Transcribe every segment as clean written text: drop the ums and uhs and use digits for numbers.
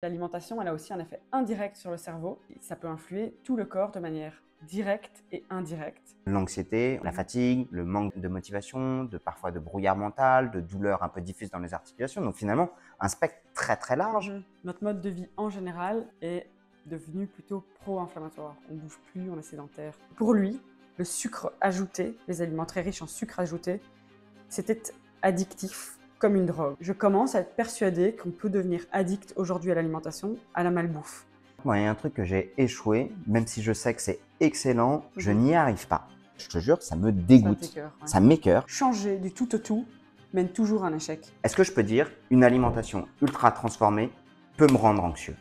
L'alimentation, elle a aussi un effet indirect sur le cerveau. Ça peut influer tout le corps de manière directe et indirecte. L'anxiété, la fatigue, le manque de motivation, parfois de brouillard mental, de douleurs un peu diffuses dans les articulations. Donc finalement, un spectre très large. Notre mode de vie en général est devenu plutôt pro-inflammatoire. On ne bouge plus, on est sédentaire. Pour lui, le sucre ajouté, les aliments très riches en sucre ajouté, c'était addictif comme une drogue. Je commence à être persuadée qu'on peut devenir addict aujourd'hui à l'alimentation, à la malbouffe. Moi, il y a un truc que j'ai échoué, même si je sais que c'est excellent, je n'y arrive pas. Je te jure, ça me dégoûte, ça m'écœure. Changer du tout au tout mène toujours à un échec. Est-ce que je peux dire une alimentation ultra transformée peut me rendre anxieux?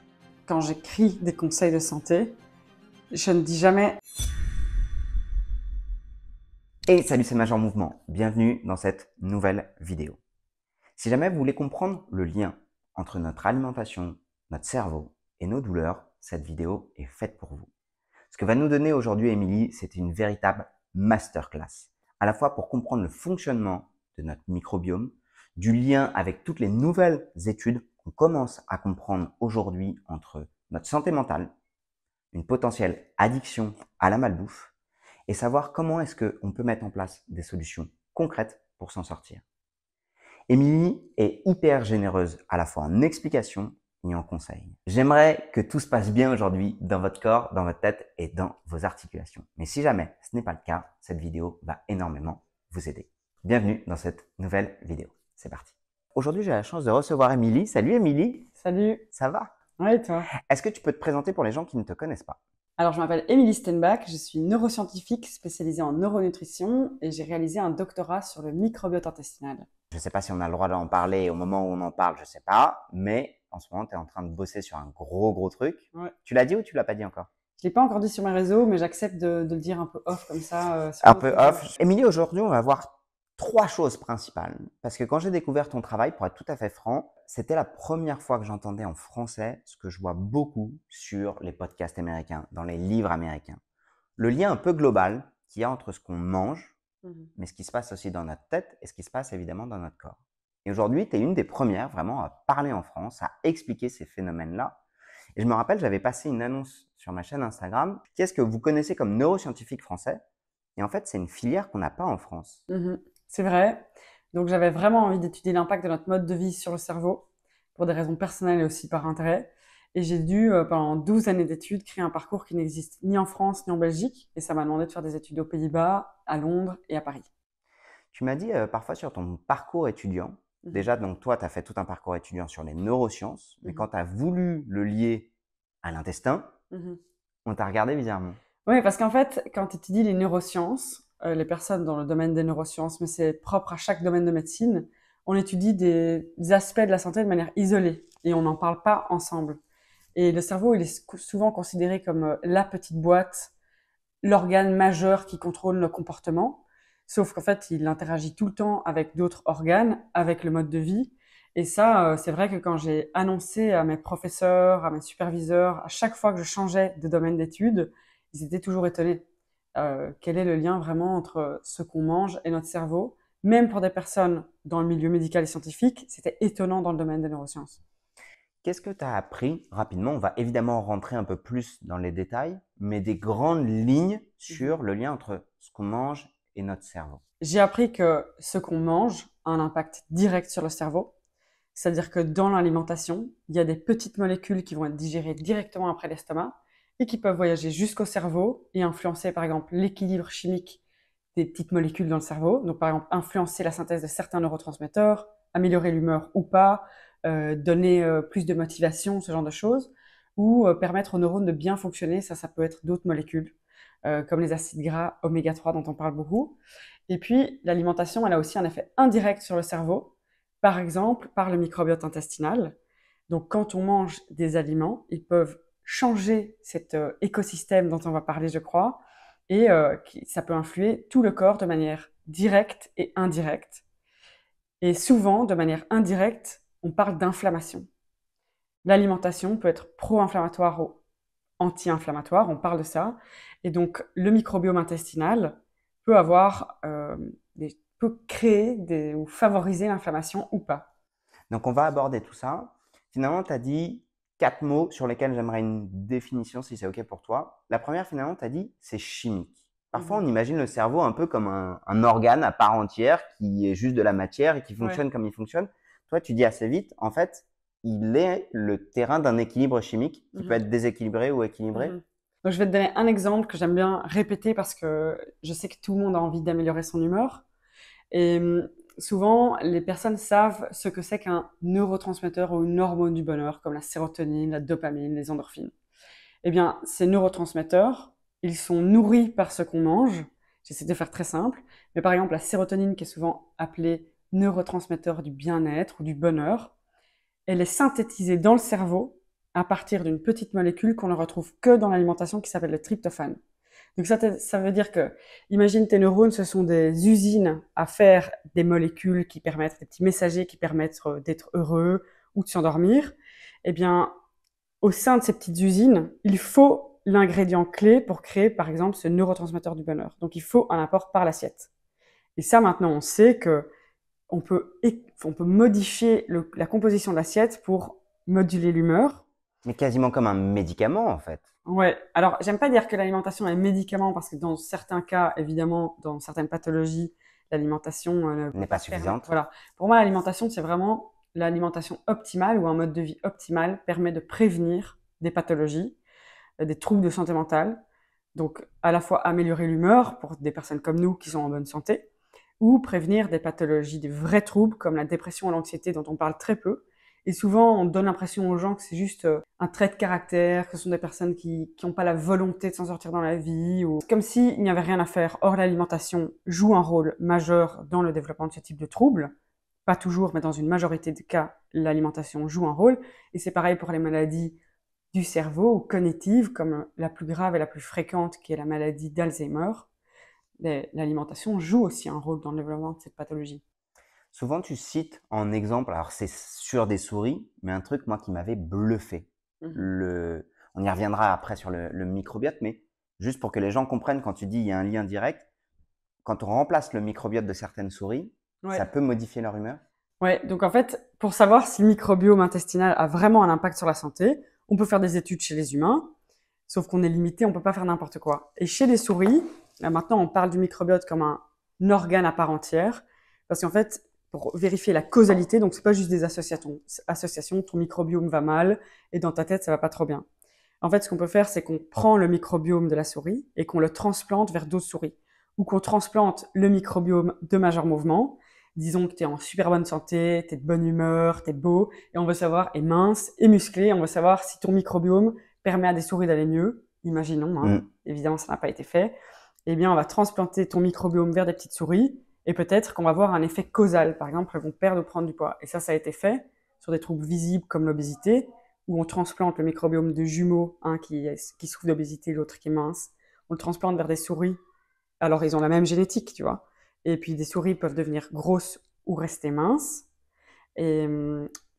Quand j'écris des conseils de santé, je ne dis jamais Et salut, c'est Major Mouvement. Bienvenue dans cette nouvelle vidéo. Si jamais vous voulez comprendre le lien entre notre alimentation, notre cerveau et nos douleurs, cette vidéo est faite pour vous. Ce que va nous donner aujourd'hui Émilie, c'est une véritable masterclass, à la fois pour comprendre le fonctionnement de notre microbiome, du lien avec toutes les nouvelles études qu'on commence à comprendre aujourd'hui entre notre santé mentale, une potentielle addiction à la malbouffe, et savoir comment est-ce qu'on peut mettre en place des solutions concrètes pour s'en sortir. Émilie est hyper généreuse à la fois en explications et en conseils. J'aimerais que tout se passe bien aujourd'hui dans votre corps, dans votre tête et dans vos articulations. Mais si jamais ce n'est pas le cas, cette vidéo va énormément vous aider. Bienvenue dans cette nouvelle vidéo. C'est parti. Aujourd'hui, j'ai la chance de recevoir Émilie. Salut Émilie. Salut. Ça va? Ouais, et toi? Est-ce que tu peux te présenter pour les gens qui ne te connaissent pas? Alors, je m'appelle Émilie Stenbach, je suis neuroscientifique spécialisée en neuronutrition et j'ai réalisé un doctorat sur le microbiote intestinal. Je ne sais pas si on a le droit d'en parler au moment où on en parle, je ne sais pas, mais en ce moment, tu es en train de bosser sur un gros truc. Ouais. Tu l'as dit ou tu l'as pas dit encore? Je l'ai pas encore dit sur mes réseaux, mais j'accepte de le dire un peu off comme ça. Un peu off. Émilie, aujourd'hui, on va voir 3 choses principales. Parce que quand j'ai découvert ton travail, pour être tout à fait franc, c'était la première fois que j'entendais en français ce que je vois beaucoup sur les podcasts américains, dans les livres américains. Le lien un peu global qu'il y a entre ce qu'on mange, mais ce qui se passe aussi dans notre tête et ce qui se passe évidemment dans notre corps. Et aujourd'hui, tu es une des premières vraiment à parler en France, à expliquer ces phénomènes-là. Et je me rappelle, j'avais passé une annonce sur ma chaîne Instagram. Qu'est-ce que vous connaissez comme neuroscientifique français? Et en fait, c'est une filière qu'on n'a pas en France. C'est vrai. Donc, j'avais vraiment envie d'étudier l'impact de notre mode de vie sur le cerveau, pour des raisons personnelles et aussi par intérêt. Et j'ai dû, pendant 12 années d'études, créer un parcours qui n'existe ni en France ni en Belgique. Et ça m'a demandé de faire des études aux Pays-Bas, à Londres et à Paris. Tu m'as dit parfois sur ton parcours étudiant, déjà, donc toi, tu as fait tout un parcours étudiant sur les neurosciences, mais quand tu as voulu le lier à l'intestin, on t'a regardé bizarrement. Oui, parce qu'en fait, quand tu étudies les neurosciences, les personnes dans le domaine des neurosciences, mais c'est propre à chaque domaine de médecine, on étudie des aspects de la santé de manière isolée et on n'en parle pas ensemble. Et le cerveau, il est souvent considéré comme la petite boîte, l'organe majeur qui contrôle nos comportements, sauf qu'en fait, il interagit tout le temps avec d'autres organes, avec le mode de vie. Et ça, c'est vrai que quand j'ai annoncé à mes professeurs, à mes superviseurs, à chaque fois que je changeais de domaine d'études, ils étaient toujours étonnés. Quel est le lien vraiment entre ce qu'on mange et notre cerveau? Même pour des personnes dans le milieu médical et scientifique, c'était étonnant dans le domaine des neurosciences. Qu'est-ce que tu as appris rapidement? On va évidemment rentrer un peu plus dans les détails, mais des grandes lignes sur le lien entre ce qu'on mange et notre cerveau. J'ai appris que ce qu'on mange a un impact direct sur le cerveau. C'est-à-dire que dans l'alimentation, il y a des petites molécules qui vont être digérées directement après l'estomac et qui peuvent voyager jusqu'au cerveau et influencer par exemple l'équilibre chimique des petites molécules dans le cerveau. Donc par exemple influencer la synthèse de certains neurotransmetteurs, améliorer l'humeur ou pas, donner plus de motivation, ce genre de choses, ou permettre aux neurones de bien fonctionner. Ça peut être d'autres molécules, comme les acides gras oméga 3 dont on parle beaucoup. Et puis l'alimentation, elle a aussi un effet indirect sur le cerveau. Par exemple, par le microbiote intestinal. Donc, quand on mange des aliments, ils peuvent changer cet écosystème dont on va parler, je crois, et ça peut influer tout le corps de manière directe et indirecte. Et souvent, de manière indirecte, on parle d'inflammation. L'alimentation peut être pro-inflammatoire ou anti-inflammatoire, on parle de ça. Et donc, le microbiome intestinal peut avoir peut créer ou favoriser l'inflammation ou pas. Donc, on va aborder tout ça. Finalement, tu as dit 4 mots sur lesquels j'aimerais une définition si c'est OK pour toi. La première, finalement, tu as dit, c'est chimique. Parfois, on imagine le cerveau un peu comme un organe à part entière qui est juste de la matière et qui fonctionne comme il fonctionne. Toi, tu dis assez vite, en fait, il est le terrain d'un équilibre chimique qui peut être déséquilibré ou équilibré. Donc, je vais te donner un exemple que j'aime bien répéter parce que je sais que tout le monde a envie d'améliorer son humeur. Et souvent, les personnes savent ce que c'est qu'un neurotransmetteur ou une hormone du bonheur, comme la sérotonine, la dopamine, les endorphines. Eh bien, ces neurotransmetteurs, ils sont nourris par ce qu'on mange. J'essaie de faire très simple. Mais par exemple, la sérotonine, qui est souvent appelée neurotransmetteur du bien-être ou du bonheur, elle est synthétisée dans le cerveau à partir d'une petite molécule qu'on ne retrouve que dans l'alimentation qui s'appelle le tryptophane. Donc ça veut dire que, imagine tes neurones, ce sont des usines à faire des molécules qui permettent, des petits messagers qui permettent d'être heureux ou de s'endormir. Eh bien, au sein de ces petites usines, il faut l'ingrédient clé pour créer, par exemple, ce neurotransmetteur du bonheur. Donc, il faut un apport par l'assiette. Et ça, maintenant, on sait que on peut modifier la composition de l'assiette pour moduler l'humeur. Mais quasiment comme un médicament, en fait. Ouais. Alors, j'aime pas dire que l'alimentation est un médicament parce que dans certains cas, évidemment, dans certaines pathologies, l'alimentation n'est pas suffisante. Voilà. Pour moi, l'alimentation, c'est vraiment l'alimentation optimale ou un mode de vie optimal permet de prévenir des pathologies, des troubles de santé mentale. Donc, à la fois améliorer l'humeur pour des personnes comme nous qui sont en bonne santé, ou prévenir des pathologies, des vrais troubles comme la dépression et l'anxiété dont on parle très peu. Et souvent, on donne l'impression aux gens que c'est juste un trait de caractère, que ce sont des personnes qui n'ont pas la volonté de s'en sortir dans la vie, ou comme s'il n'y avait rien à faire. Or, l'alimentation joue un rôle majeur dans le développement de ce type de troubles. Pas toujours, mais dans une majorité des cas, l'alimentation joue un rôle. Et c'est pareil pour les maladies du cerveau ou cognitives, comme la plus grave et la plus fréquente, qui est la maladie d'Alzheimer. L'alimentation joue aussi un rôle dans le développement de cette pathologie. Souvent, tu cites en exemple, alors c'est sur des souris, mais un truc, moi, qui m'avait bluffé. On y reviendra après sur le microbiote, mais juste pour que les gens comprennent, quand tu dis il y a un lien direct, quand on remplace le microbiote de certaines souris, ça peut modifier leur humeur? Ouais, donc en fait, pour savoir si le microbiome intestinal a vraiment un impact sur la santé, on peut faire des études chez les humains, sauf qu'on est limité, on peut pas faire n'importe quoi. Et chez les souris, là maintenant on parle du microbiote comme un organe à part entière, parce qu'en fait, pour vérifier la causalité, donc c'est pas juste des associations, ton microbiome va mal et dans ta tête ça va pas trop bien. En fait, ce qu'on peut faire, c'est qu'on prend le microbiome de la souris et qu'on le transplante vers d'autres souris, ou qu'on transplante le microbiome de Major Mouvement. Disons que tu es en super bonne santé, tu es de bonne humeur, tu es beau, et on veut savoir, et mince, et musclé, on veut savoir si ton microbiome permet à des souris d'aller mieux. Imaginons, évidemment ça n'a pas été fait. Eh bien, on va transplanter ton microbiome vers des petites souris, et peut-être qu'on va voir un effet causal. Par exemple, elles vont perdre ou prendre du poids. Et ça a été fait sur des troubles visibles comme l'obésité, où on transplante le microbiome de jumeaux, un qui souffre d'obésité, l'autre qui est mince. On le transplante vers des souris. Alors, ils ont la même génétique, tu vois. Et puis, des souris peuvent devenir grosses ou rester minces. Et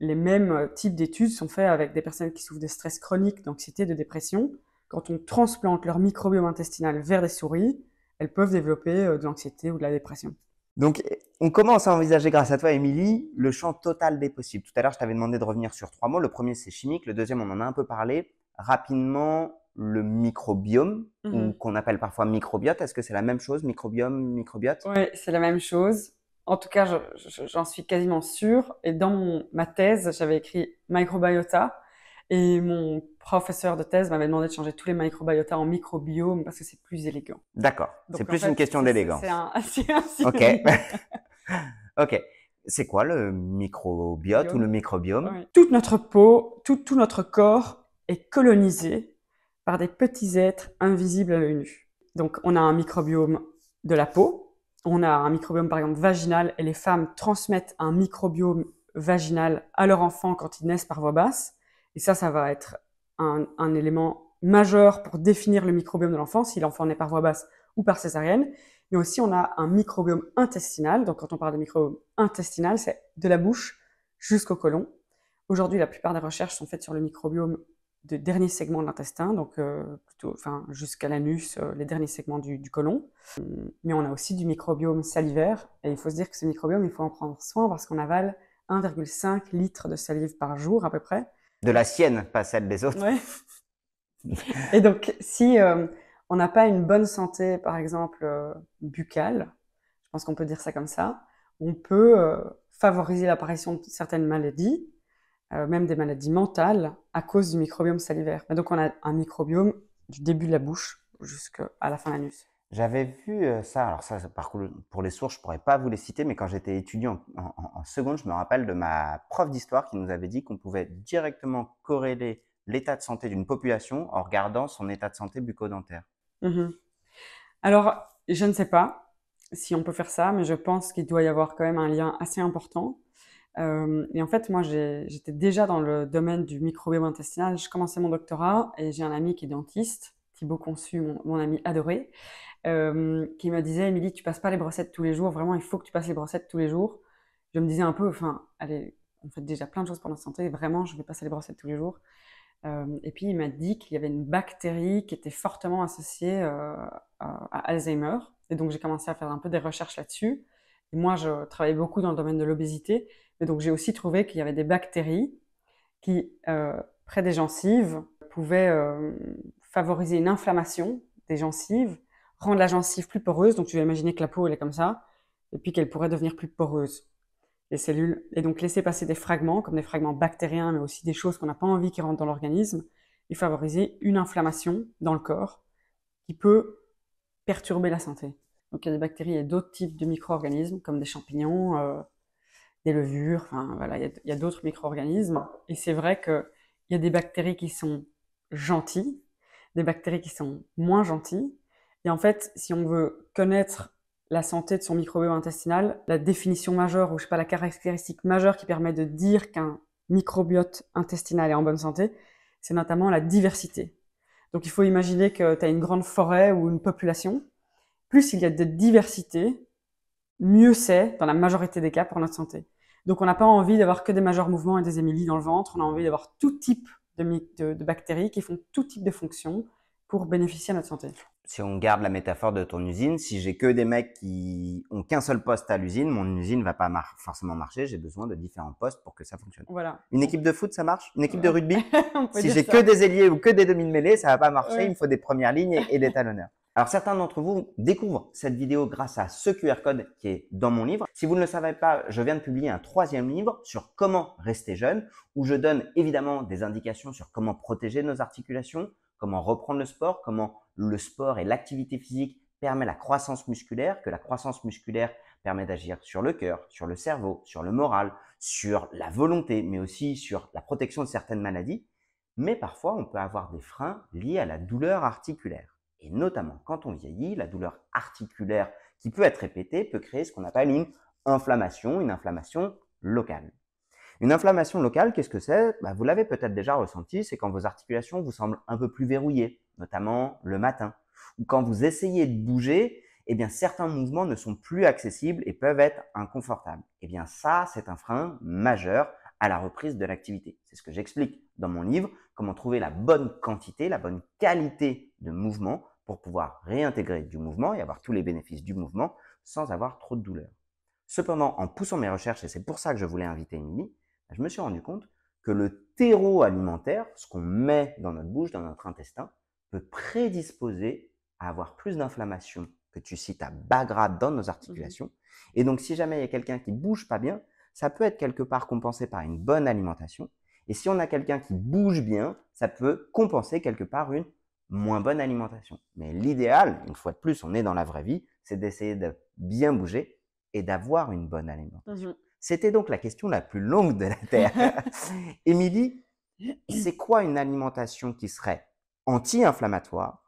les mêmes types d'études sont faits avec des personnes qui souffrent de stress chronique, d'anxiété, de dépression. Quand on transplante leur microbiome intestinal vers des souris, elles peuvent développer de l'anxiété ou de la dépression. Donc, on commence à envisager, grâce à toi, Émilie, le champ total des possibles. Tout à l'heure, je t'avais demandé de revenir sur 3 mots. Le premier, c'est chimique. Le deuxième, on en a un peu parlé. Rapidement, le microbiome, ou qu'on appelle parfois microbiote. Est-ce que c'est la même chose, microbiome, microbiote? Oui, c'est la même chose. En tout cas, j'en suis quasiment sûre. Et dans ma thèse, j'avais écrit microbiota. Et mon professeur de thèse m'avait demandé de changer tous les microbiota en microbiome parce que c'est plus élégant. D'accord. C'est plus une question d'élégance. C'est un Ok. Ok. C'est quoi le microbiote ou le microbiome? Oui. Toute notre peau, tout notre corps est colonisé par des petits êtres invisibles à l'œil nu. Donc, on a un microbiome de la peau. On a un microbiome, par exemple, vaginal, et les femmes transmettent un microbiome vaginal à leur enfant quand ils naissent par voie basse. Et ça va être un élément majeur pour définir le microbiome de l'enfant, si l'enfant naît par voie basse ou par césarienne. Mais aussi, on a un microbiome intestinal. Donc, quand on parle de microbiome intestinal, c'est de la bouche jusqu'au côlon. Aujourd'hui, la plupart des recherches sont faites sur le microbiome de dernier segment de l'intestin, donc jusqu'à l'anus, les derniers segments du côlon. Mais on a aussi du microbiome salivaire. Et il faut se dire que ce microbiome, il faut en prendre soin parce qu'on avale 1,5 litre de salive par jour à peu près. De la sienne, pas celle des autres. Ouais. Et donc, si on n'a pas une bonne santé, par exemple, buccale, je pense qu'on peut dire ça comme ça, on peut favoriser l'apparition de certaines maladies, même des maladies mentales, à cause du microbiome salivaire. Et donc, on a un microbiome du début de la bouche jusqu'à la fin de l'anus. J'avais vu ça, alors ça, par contre, pour les sources, je pourrais pas vous les citer, mais quand j'étais étudiant en seconde, je me rappelle de ma prof d'histoire qui nous avait dit qu'on pouvait directement corréler l'état de santé d'une population en regardant son état de santé bucco-dentaire. Mhm. Alors, je ne sais pas si on peut faire ça, mais je pense qu'il doit y avoir quand même un lien assez important. Et en fait, moi, j'étais déjà dans le domaine du microbiome intestinal. Je commençais mon doctorat et j'ai un ami qui est dentiste, Thibaut Conçu, mon ami adoré, qui me disait, Émilie, tu passes pas les brossettes tous les jours. Vraiment, il faut que tu passes les brossettes tous les jours. Je me disais un peu, enfin, allez, on fait déjà plein de choses pour notre santé. Vraiment, je vais passer les brossettes tous les jours. Et puis, il m'a dit qu'il y avait une bactérie qui était fortement associée à Alzheimer. Et donc, j'ai commencé à faire un peu des recherches là-dessus. Et moi, je travaillais beaucoup dans le domaine de l'obésité. Et donc, j'ai aussi trouvé qu'il y avait des bactéries qui, près des gencives, pouvaient favoriser une inflammation des gencives, rendre la gencive plus poreuse. Donc, tu vas imaginer que la peau, elle est comme ça, et puis qu'elle pourrait devenir plus poreuse, les cellules, et donc laisser passer des fragments, comme des fragments bactériens, mais aussi des choses qu'on n'a pas envie qui rentrent dans l'organisme, et favoriser une inflammation dans le corps qui peut perturber la santé. Donc il y a des bactéries et d'autres types de micro-organismes, comme des champignons, des levures, enfin voilà, il y a d'autres micro-organismes, et c'est vrai qu'il y a des bactéries qui sont gentilles, des bactéries qui sont moins gentilles, et en fait, si on veut connaître la santé de son microbiome intestinal, la définition majeure, ou je sais pas, la caractéristique majeure qui permet de dire qu'un microbiote intestinal est en bonne santé, c'est notamment la diversité. Donc il faut imaginer que tu as une grande forêt ou une population. Plus il y a de diversité, mieux c'est, dans la majorité des cas, pour notre santé. Donc on n'a pas envie d'avoir que des majeurs mouvements et des Émilies dans le ventre, on a envie d'avoir tout type de bactéries qui font tout type de fonctions pour bénéficier à notre santé. Si on garde la métaphore de ton usine, si j'ai que des mecs qui ont qu'un seul poste à l'usine, mon usine va pas forcément marcher. J'ai besoin de différents postes pour que ça fonctionne. Voilà. Une équipe de foot, ça marche? Une équipe de rugby? Si j'ai ça. que des ailiers ou que des demi-mêlées, ça va pas marcher. Ouais. Il me faut des premières lignes et des talonneurs. Alors certains d'entre vous découvrent cette vidéo grâce à ce QR code qui est dans mon livre. Si vous ne le savez pas, je viens de publier un 3e livre sur comment rester jeune, où je donne évidemment des indications sur comment protéger nos articulations, comment reprendre le sport, comment le sport et l'activité physique permet la croissance musculaire, que la croissance musculaire permet d'agir sur le cœur, sur le cerveau, sur le moral, sur la volonté, mais aussi sur la protection de certaines maladies. Mais parfois, on peut avoir des freins liés à la douleur articulaire. Et notamment, quand on vieillit, la douleur articulaire qui peut être répétée peut créer ce qu'on appelle une inflammation locale. Une inflammation locale, qu'est-ce que c'est? Vous l'avez peut-être déjà ressenti, c'est quand vos articulations vous semblent un peu plus verrouillées, notamment le matin. Ou quand vous essayez de bouger, eh bien certains mouvements ne sont plus accessibles et peuvent être inconfortables. Eh bien ça, c'est un frein majeur à la reprise de l'activité. C'est ce que j'explique dans mon livre, comment trouver la bonne quantité, la bonne qualité de mouvement pour pouvoir réintégrer du mouvement et avoir tous les bénéfices du mouvement sans avoir trop de douleur. Cependant, en poussant mes recherches, et c'est pour ça que je voulais inviter Émilie, je me suis rendu compte que le terreau alimentaire, ce qu'on met dans notre bouche, dans notre intestin, peut prédisposer à avoir plus d'inflammation que tu cites à bas grade dans nos articulations. Et donc, si jamais il y a quelqu'un qui bouge pas bien, ça peut être quelque part compensé par une bonne alimentation. Et si on a quelqu'un qui bouge bien, ça peut compenser quelque part une moins bonne alimentation. Mais l'idéal, une fois de plus, on est dans la vraie vie, c'est d'essayer de bien bouger et d'avoir une bonne alimentation. C'était donc la question la plus longue de la Terre. Émilie, c'est quoi une alimentation qui serait anti-inflammatoire?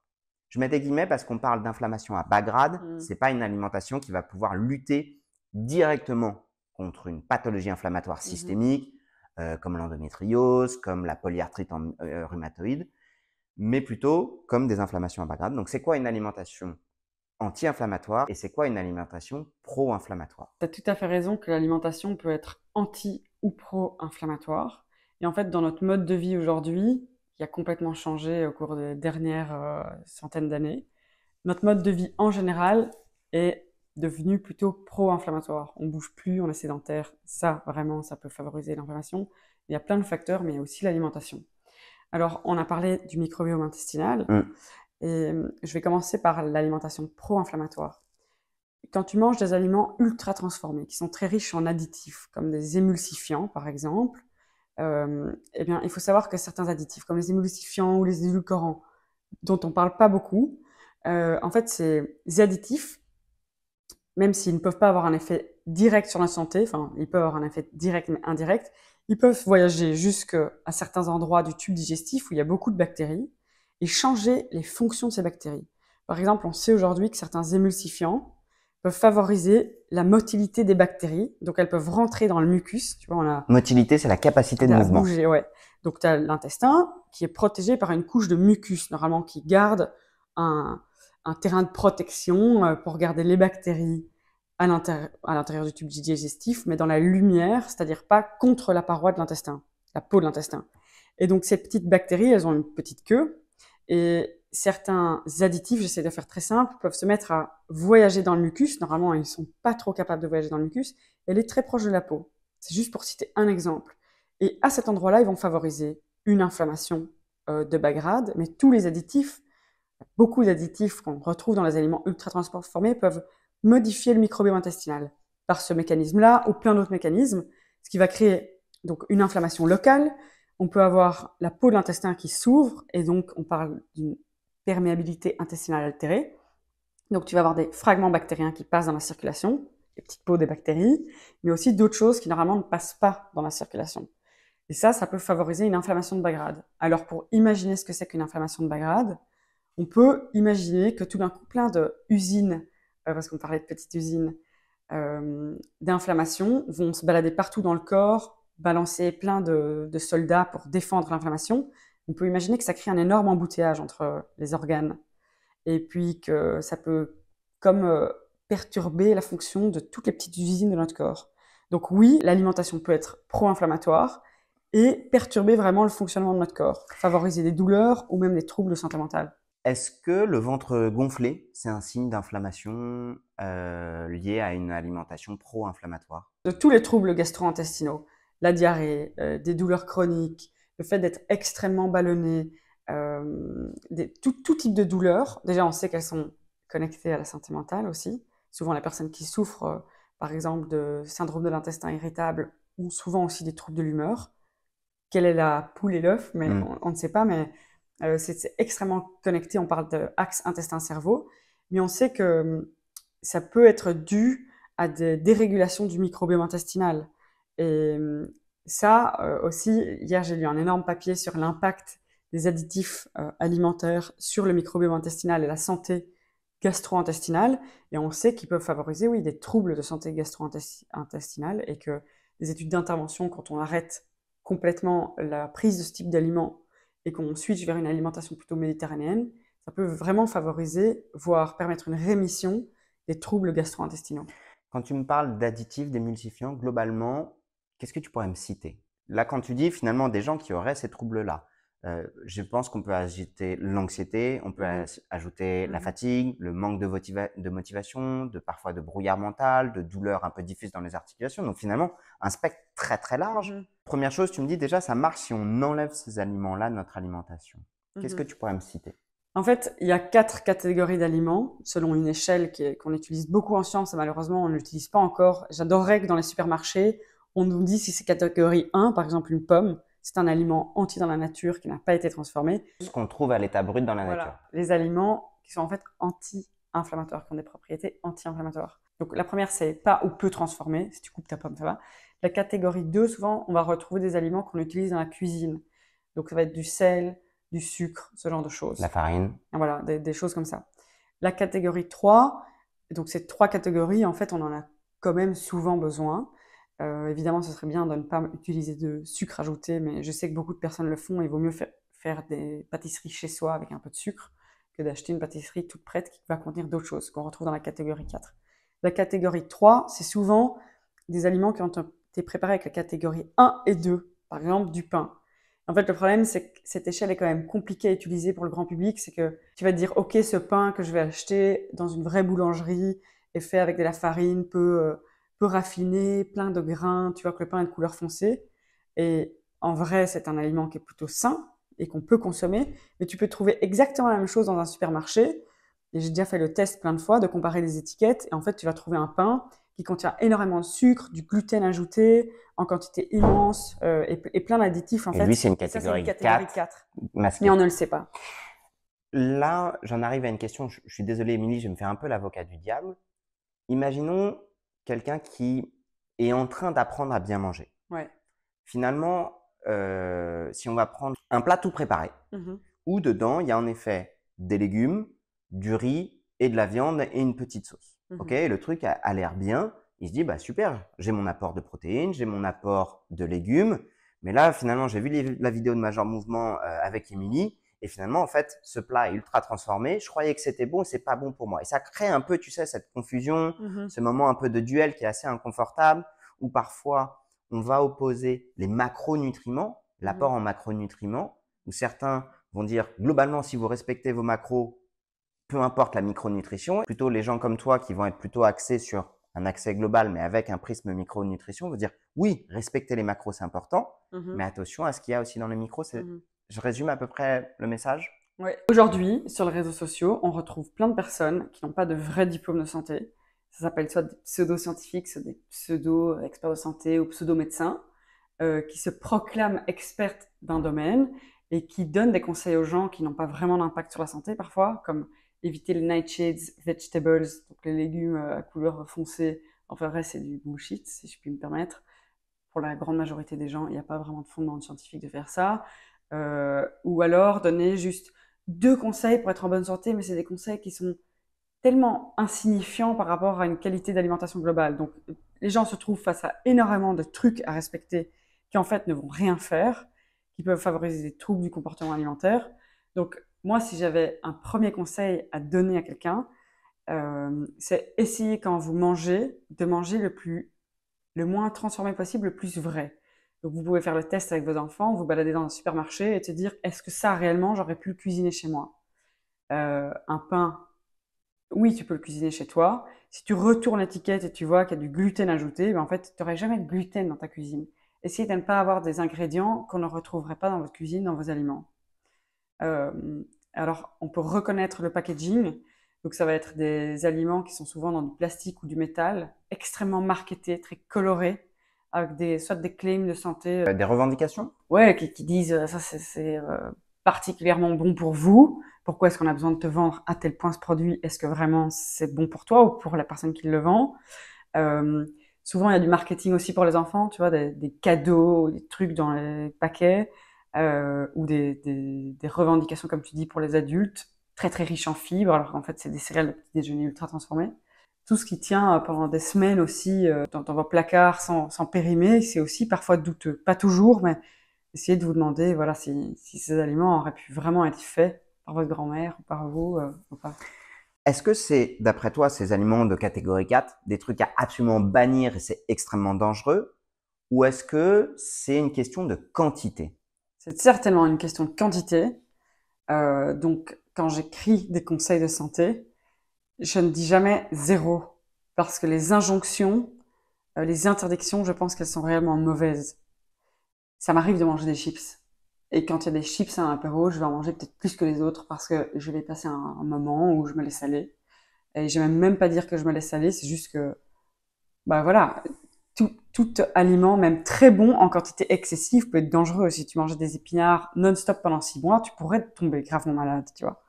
Je mets des guillemets parce qu'on parle d'inflammation à bas grade. C'est pas une alimentation qui va pouvoir lutter directement contre une pathologie inflammatoire systémique, comme l'endométriose, comme la polyarthrite rhumatoïde, mais plutôt comme des inflammations à bas grade. Donc, c'est quoi une alimentation anti-inflammatoire et c'est quoi une alimentation pro-inflammatoire? Tu as tout à fait raison que l'alimentation peut être anti ou pro-inflammatoire. Et en fait, dans notre mode de vie aujourd'hui, qui a complètement changé au cours des dernières centaines d'années, notre mode de vie en général est devenu plutôt pro-inflammatoire. On bouge plus, on est sédentaire. Ça, vraiment, ça peut favoriser l'inflammation. Il y a plein de facteurs, mais il y a aussi l'alimentation. Alors, on a parlé du microbiome intestinal, et je vais commencer par l'alimentation pro-inflammatoire. Quand tu manges des aliments ultra transformés, qui sont très riches en additifs, comme des émulsifiants par exemple, eh bien, il faut savoir que certains additifs, comme les émulsifiants ou les édulcorants, dont on ne parle pas beaucoup, en fait, ces additifs, même s'ils ne peuvent pas avoir un effet direct sur la santé, enfin, ils peuvent avoir un effet direct mais indirect, ils peuvent voyager jusqu'à certains endroits du tube digestif où il y a beaucoup de bactéries et changer les fonctions de ces bactéries. Par exemple, on sait aujourd'hui que certains émulsifiants peuvent favoriser la motilité des bactéries, donc elles peuvent rentrer dans le mucus. Tu vois, on a Motilité, c'est la capacité de mouvement. bouger, ouais. Donc tu as l'intestin qui est protégé par une couche de mucus, normalement qui garde un terrain de protection pour garder les bactéries à l'intérieur du tube digestif, mais dans la lumière, c'est-à-dire pas contre la paroi de l'intestin, la peau de l'intestin. Et donc ces petites bactéries, elles ont une petite queue, et certains additifs, j'essaie de faire très simple, peuvent se mettre à voyager dans le mucus. Normalement, ils ne sont pas trop capables de voyager dans le mucus. Elle est très proche de la peau. C'est juste pour citer un exemple. Et à cet endroit-là, ils vont favoriser une inflammation de bas grade, mais tous les additifs, beaucoup d'additifs qu'on retrouve dans les aliments ultra transformés peuvent modifier le microbiome intestinal par ce mécanisme-là ou plein d'autres mécanismes, ce qui va créer donc une inflammation locale. On peut avoir la peau de l'intestin qui s'ouvre et donc on parle d'une perméabilité intestinale altérée. Donc tu vas avoir des fragments bactériens qui passent dans la circulation, les petites peaux des bactéries, mais aussi d'autres choses qui normalement ne passent pas dans la circulation. Et ça peut favoriser une inflammation de bas grade. Alors pour imaginer ce que c'est qu'une inflammation de bas grade, on peut imaginer que tout d'un coup, plein d'usines, parce qu'on parlait de petites usines, d'inflammation vont se balader partout dans le corps, balancer plein de soldats pour défendre l'inflammation. On peut imaginer que ça crée un énorme embouteillage entre les organes et puis que ça peut comme perturber la fonction de toutes les petites usines de notre corps. Donc oui, l'alimentation peut être pro-inflammatoire et perturber vraiment le fonctionnement de notre corps, favoriser des douleurs ou même des troubles de santé mentale. Est-ce que le ventre gonflé, c'est un signe d'inflammation lié à une alimentation pro-inflammatoire? De tous les troubles gastro-intestinaux, la diarrhée, des douleurs chroniques, le fait d'être extrêmement ballonné, tout type de douleurs. Déjà, on sait qu'elles sont connectées à la santé mentale aussi. Souvent, les personnes qui souffrent, par exemple, de syndrome de l'intestin irritable ont souvent aussi des troubles de l'humeur. Quelle est la poule et l'œuf? Mais on ne sait pas, mais c'est extrêmement connecté. On parle d'axe intestin-cerveau, mais on sait que ça peut être dû à des dérégulations du microbiome intestinal. Et ça aussi, hier j'ai lu un énorme papier sur l'impact des additifs alimentaires sur le microbiome intestinal et la santé gastro-intestinale. Et on sait qu'ils peuvent favoriser, oui, des troubles de santé gastro-intestinale et que les études d'intervention, quand on arrête complètement la prise de ce type d'aliments et qu'on switch vers une alimentation plutôt méditerranéenne, ça peut vraiment favoriser, voire permettre une rémission des troubles gastro-intestinaux. Quand tu me parles d'additifs, d'émulsifiants, globalement, qu'est-ce que tu pourrais me citer? Là, quand tu dis finalement des gens qui auraient ces troubles-là, je pense qu'on peut ajouter l'anxiété, on peut ajouter la fatigue, le manque de motivation, parfois de brouillard mental, de douleurs un peu diffuses dans les articulations. Donc finalement, un spectre très très large. Première chose, tu me dis déjà, ça marche si on enlève ces aliments-là de notre alimentation. Qu'est-ce que tu pourrais me citer? En fait, il y a 4 catégories d'aliments, selon une échelle qu'on utilise beaucoup en science et malheureusement on ne l'utilise pas encore. J'adorerais que dans les supermarchés, on nous dise si c'est catégorie 1, par exemple une pomme, c'est un aliment entier dans la nature qui n'a pas été transformé. Ce qu'on trouve à l'état brut dans la nature. Les aliments qui sont en fait anti-inflammatoires, qui ont des propriétés anti-inflammatoires. Donc la première, c'est pas ou peu transformé. Si tu coupes ta pomme, ça va. La catégorie 2, souvent, on va retrouver des aliments qu'on utilise dans la cuisine. Donc ça va être du sel, du sucre, ce genre de choses. La farine. Voilà, des choses comme ça. La catégorie 3, donc ces 3 catégories, en fait, on en a quand même souvent besoin. Évidemment, ce serait bien de ne pas utiliser de sucre ajouté, mais je sais que beaucoup de personnes le font. Il vaut mieux faire des pâtisseries chez soi avec un peu de sucre que d'acheter une pâtisserie toute prête qui va contenir d'autres choses qu'on retrouve dans la catégorie 4. La catégorie 3, c'est souvent des aliments qui ont été préparés avec la catégorie 1 et 2, par exemple du pain. En fait, le problème, c'est que cette échelle est quand même compliquée à utiliser pour le grand public. C'est que tu vas te dire, OK, ce pain que je vais acheter dans une vraie boulangerie est fait avec de la farine peu raffinée, plein de grains. Tu vois que le pain est de couleur foncée. Et en vrai, c'est un aliment qui est plutôt sain et qu'on peut consommer, mais tu peux trouver exactement la même chose dans un supermarché. Et j'ai déjà fait le test plein de fois de comparer les étiquettes. Et en fait, tu vas trouver un pain qui contient énormément de sucre, du gluten ajouté en quantité immense et plein d'additifs en Et fait. lui, c'est une Et ça, c'est une catégorie catégorie 4 4. masquée. Mais on ne le sait pas. Là, j'en arrive à une question. Je suis désolé, Émilie, je vais me faire un peu l'avocat du diable. Imaginons quelqu'un qui est en train d'apprendre à bien manger. Ouais. Finalement, si on va prendre un plat tout préparé, où dedans, il y a en effet des légumes, du riz et de la viande et une petite sauce. Ok, le truc a l'air bien. Il se dit, bah super, j'ai mon apport de protéines, j'ai mon apport de légumes. Mais là, finalement, j'ai vu la vidéo de Major Mouvement avec Émilie. Et finalement, en fait, ce plat est ultra transformé. Je croyais que c'était bon et c'est pas bon pour moi. Et ça crée un peu, tu sais, cette confusion, ce moment un peu de duel qui est assez inconfortable, où parfois, on va opposer les macronutriments, l'apport en macronutriments, où certains vont dire, globalement, si vous respectez vos macros, peu importe la micronutrition. Plutôt les gens comme toi qui vont être plutôt axés sur un accès global, mais avec un prisme micronutrition, vont dire, oui, respecter les macros, c'est important, mais attention à ce qu'il y a aussi dans les micros. Je résume à peu près le message. Ouais. Aujourd'hui, sur les réseaux sociaux, on retrouve plein de personnes qui n'ont pas de vrai diplôme de santé. Ça s'appelle soit des pseudo-scientifiques, soit des pseudo-experts de santé ou pseudo-médecins, qui se proclament expertes d'un domaine et qui donnent des conseils aux gens qui n'ont pas vraiment d'impact sur la santé parfois, comme éviter les nightshades vegetables, donc les légumes à couleur foncée. Enfin vrai, c'est du bullshit, si je puis me permettre. Pour la grande majorité des gens, il n'y a pas vraiment de fondement scientifique de faire ça. Ou alors donner juste 2 conseils pour être en bonne santé, mais c'est des conseils qui sont tellement insignifiants par rapport à une qualité d'alimentation globale. Donc, les gens se trouvent face à énormément de trucs à respecter qui, en fait, ne vont rien faire, qui peuvent favoriser des troubles du comportement alimentaire. Donc, moi, si j'avais un premier conseil à donner à quelqu'un, c'est essayer quand vous mangez, de manger le moins transformé possible, le plus vrai. Donc, vous pouvez faire le test avec vos enfants, vous balader dans un supermarché et te dire, est-ce que ça, réellement, j'aurais pu le cuisiner chez moi? Un pain, oui, tu peux le cuisiner chez toi. Si tu retournes l'étiquette et tu vois qu'il y a du gluten ajouté, ben en fait, tu n'aurais jamais de gluten dans ta cuisine. Essayez de ne pas avoir des ingrédients qu'on ne retrouverait pas dans votre cuisine, dans vos aliments. Euh, alors, on peut reconnaître le packaging. Donc, ça va être des aliments qui sont souvent dans du plastique ou du métal, extrêmement marketés, très colorés, avec soit des claims de santé. Des revendications? Ouais, qui disent ça c'est particulièrement bon pour vous. Pourquoi est-ce qu'on a besoin de te vendre à tel point ce produit? Est-ce que vraiment c'est bon pour toi ou pour la personne qui le vend? Souvent, il y a du marketing aussi pour les enfants, tu vois, des cadeaux, des trucs dans les paquets, ou des revendications, comme tu dis, pour les adultes, très très riches en fibres, alors qu'en fait, c'est des céréales de petit déjeuner ultra transformées. Tout ce qui tient pendant des semaines aussi dans vos placards sans périmer, c'est aussi parfois douteux. Pas toujours, mais essayez de vous demander voilà, si ces aliments auraient pu vraiment être faits par votre grand-mère ou par vous ou pas. Est-ce que c'est, d'après toi, ces aliments de catégorie 4, des trucs à absolument bannir et c'est extrêmement dangereux? Ou est-ce que c'est une question de quantité? C'est certainement une question de quantité. Donc, quand j'écris des conseils de santé, je ne dis jamais zéro. Parce que les injonctions, les interdictions, je pense qu'elles sont réellement mauvaises. Ça m'arrive de manger des chips. Et quand il y a des chips à un apéro, je vais en manger peut-être plus que les autres parce que je vais passer un moment où je me laisse aller. Et j'aime même pas dire que je me laisse aller, c'est juste que, bah voilà, tout aliment, même très bon en quantité excessive, peut être dangereux. Si tu manges des épinards non-stop pendant 6 mois, tu pourrais tomber gravement malade, tu vois.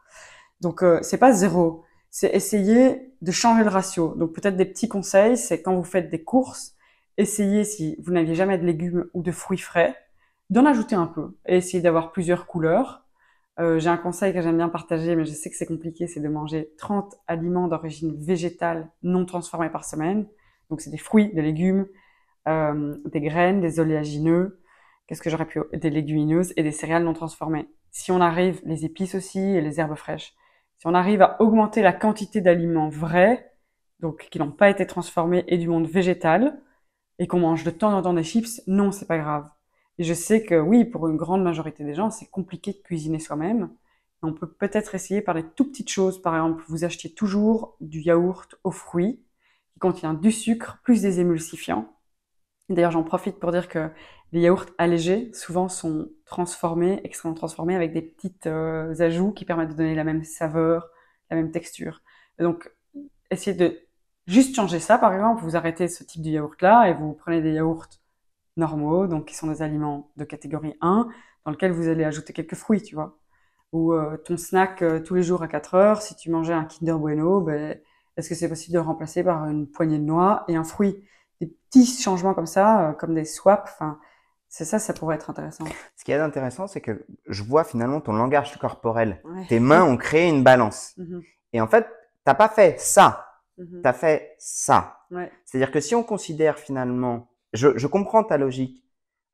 Donc, c'est pas zéro. C'est essayer de changer le ratio. Donc, peut-être des petits conseils, c'est quand vous faites des courses, essayez, si vous n'aviez jamais de légumes ou de fruits frais, d'en ajouter un peu et essayez d'avoir plusieurs couleurs. J'ai un conseil que j'aime bien partager, mais je sais que c'est compliqué, c'est de manger 30 aliments d'origine végétale non transformés par semaine. Donc, c'est des fruits, des légumes, des graines, des oléagineux, qu'est-ce que j'aurais pu, des légumineuses et des céréales non transformées. Si on arrive, les épices aussi et les herbes fraîches. Si on arrive à augmenter la quantité d'aliments vrais, donc qui n'ont pas été transformés et du monde végétal, et qu'on mange de temps en temps des chips, non, c'est pas grave. Et je sais que oui, pour une grande majorité des gens, c'est compliqué de cuisiner soi-même. On peut peut-être essayer par des tout petites choses. Par exemple, vous achetiez toujours du yaourt aux fruits qui contient du sucre plus des émulsifiants. D'ailleurs, j'en profite pour dire que Les yaourts allégés, souvent, sont transformés, extrêmement transformés, avec des petites ajouts qui permettent de donner la même saveur, la même texture. Et donc, essayez de juste changer ça, par exemple. Vous arrêtez ce type de yaourt-là et vous prenez des yaourts normaux, donc qui sont des aliments de catégorie 1, dans lesquels vous allez ajouter quelques fruits, tu vois. Ou ton snack tous les jours à 4 heures, si tu mangeais un Kinder Bueno, ben, est-ce que c'est possible de le remplacer par une poignée de noix et un fruit? Des petits changements comme ça, comme des swaps, enfin, c'est ça, ça pourrait être intéressant. Ce qui est intéressant, c'est que je vois finalement ton langage corporel. Ouais. Tes mains ont créé une balance. Mhm, Et en fait, t'as pas fait ça, mhm. t'as fait ça. Ouais. C'est-à-dire que si on considère finalement, je comprends ta logique.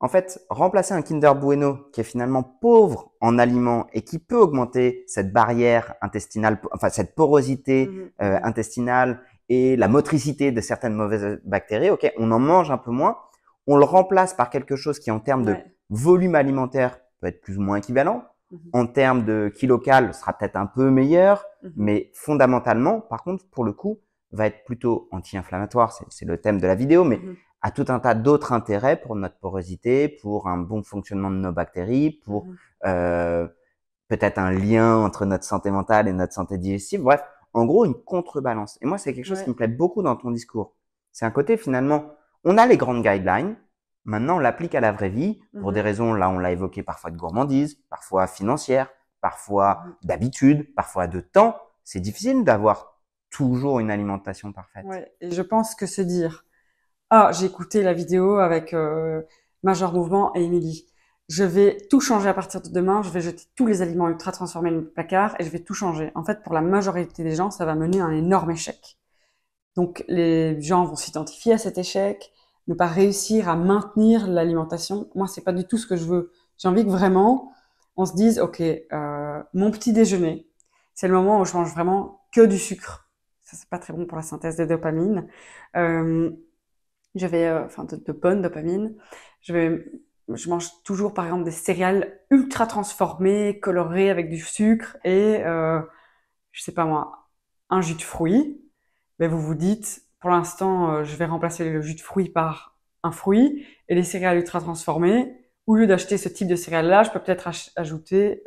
En fait, remplacer un Kinder Bueno qui est finalement pauvre en aliments et qui peut augmenter cette barrière intestinale, enfin cette porosité Mhm, intestinale et la motricité de certaines mauvaises bactéries, ok, on en mange un peu moins, on le remplace par quelque chose qui en termes de ouais. volume alimentaire peut être plus ou moins équivalent, Mhm, en termes de kilocal sera peut-être un peu meilleur, mhm, mais fondamentalement, par contre, pour le coup, va être plutôt anti-inflammatoire, c'est le thème de la vidéo, mais mhm, a tout un tas d'autres intérêts pour notre porosité, pour un bon fonctionnement de nos bactéries, pour mhm. euh, peut-être un lien entre notre santé mentale et notre santé digestive. Bref, en gros, une contrebalance. Et moi, c'est quelque chose qui Ouais. me plaît beaucoup dans ton discours. C'est un côté finalement, on a les grandes guidelines, maintenant on l'applique à la vraie vie pour des Mhm, raisons, là on l'a évoqué, parfois de gourmandise, parfois financière, parfois mhm. d'habitude, parfois de temps. C'est difficile d'avoir toujours une alimentation parfaite. Ouais. Et je pense que se dire, ah, j'ai écouté la vidéo avec Major Mouvement et Émilie. Je vais tout changer à partir de demain. Je vais jeter tous les aliments ultra transformés dans le placard et je vais tout changer. En fait, pour la majorité des gens, ça va mener à un énorme échec. Donc, les gens vont s'identifier à cet échec, ne pas réussir à maintenir l'alimentation. Moi, c'est pas du tout ce que je veux. J'ai envie que vraiment, on se dise, ok, mon petit déjeuner, c'est le moment où je mange vraiment que du sucre. Ça, c'est pas très bon pour la synthèse de dopamine. Euh, enfin, de bonne dopamine. Je mange toujours, par exemple, des céréales ultra transformées, colorées avec du sucre et, je sais pas moi, un jus de fruits. Mais vous vous dites, pour l'instant, je vais remplacer le jus de fruits par un fruit et les céréales ultra transformées. Au lieu d'acheter ce type de céréales-là, je peux peut-être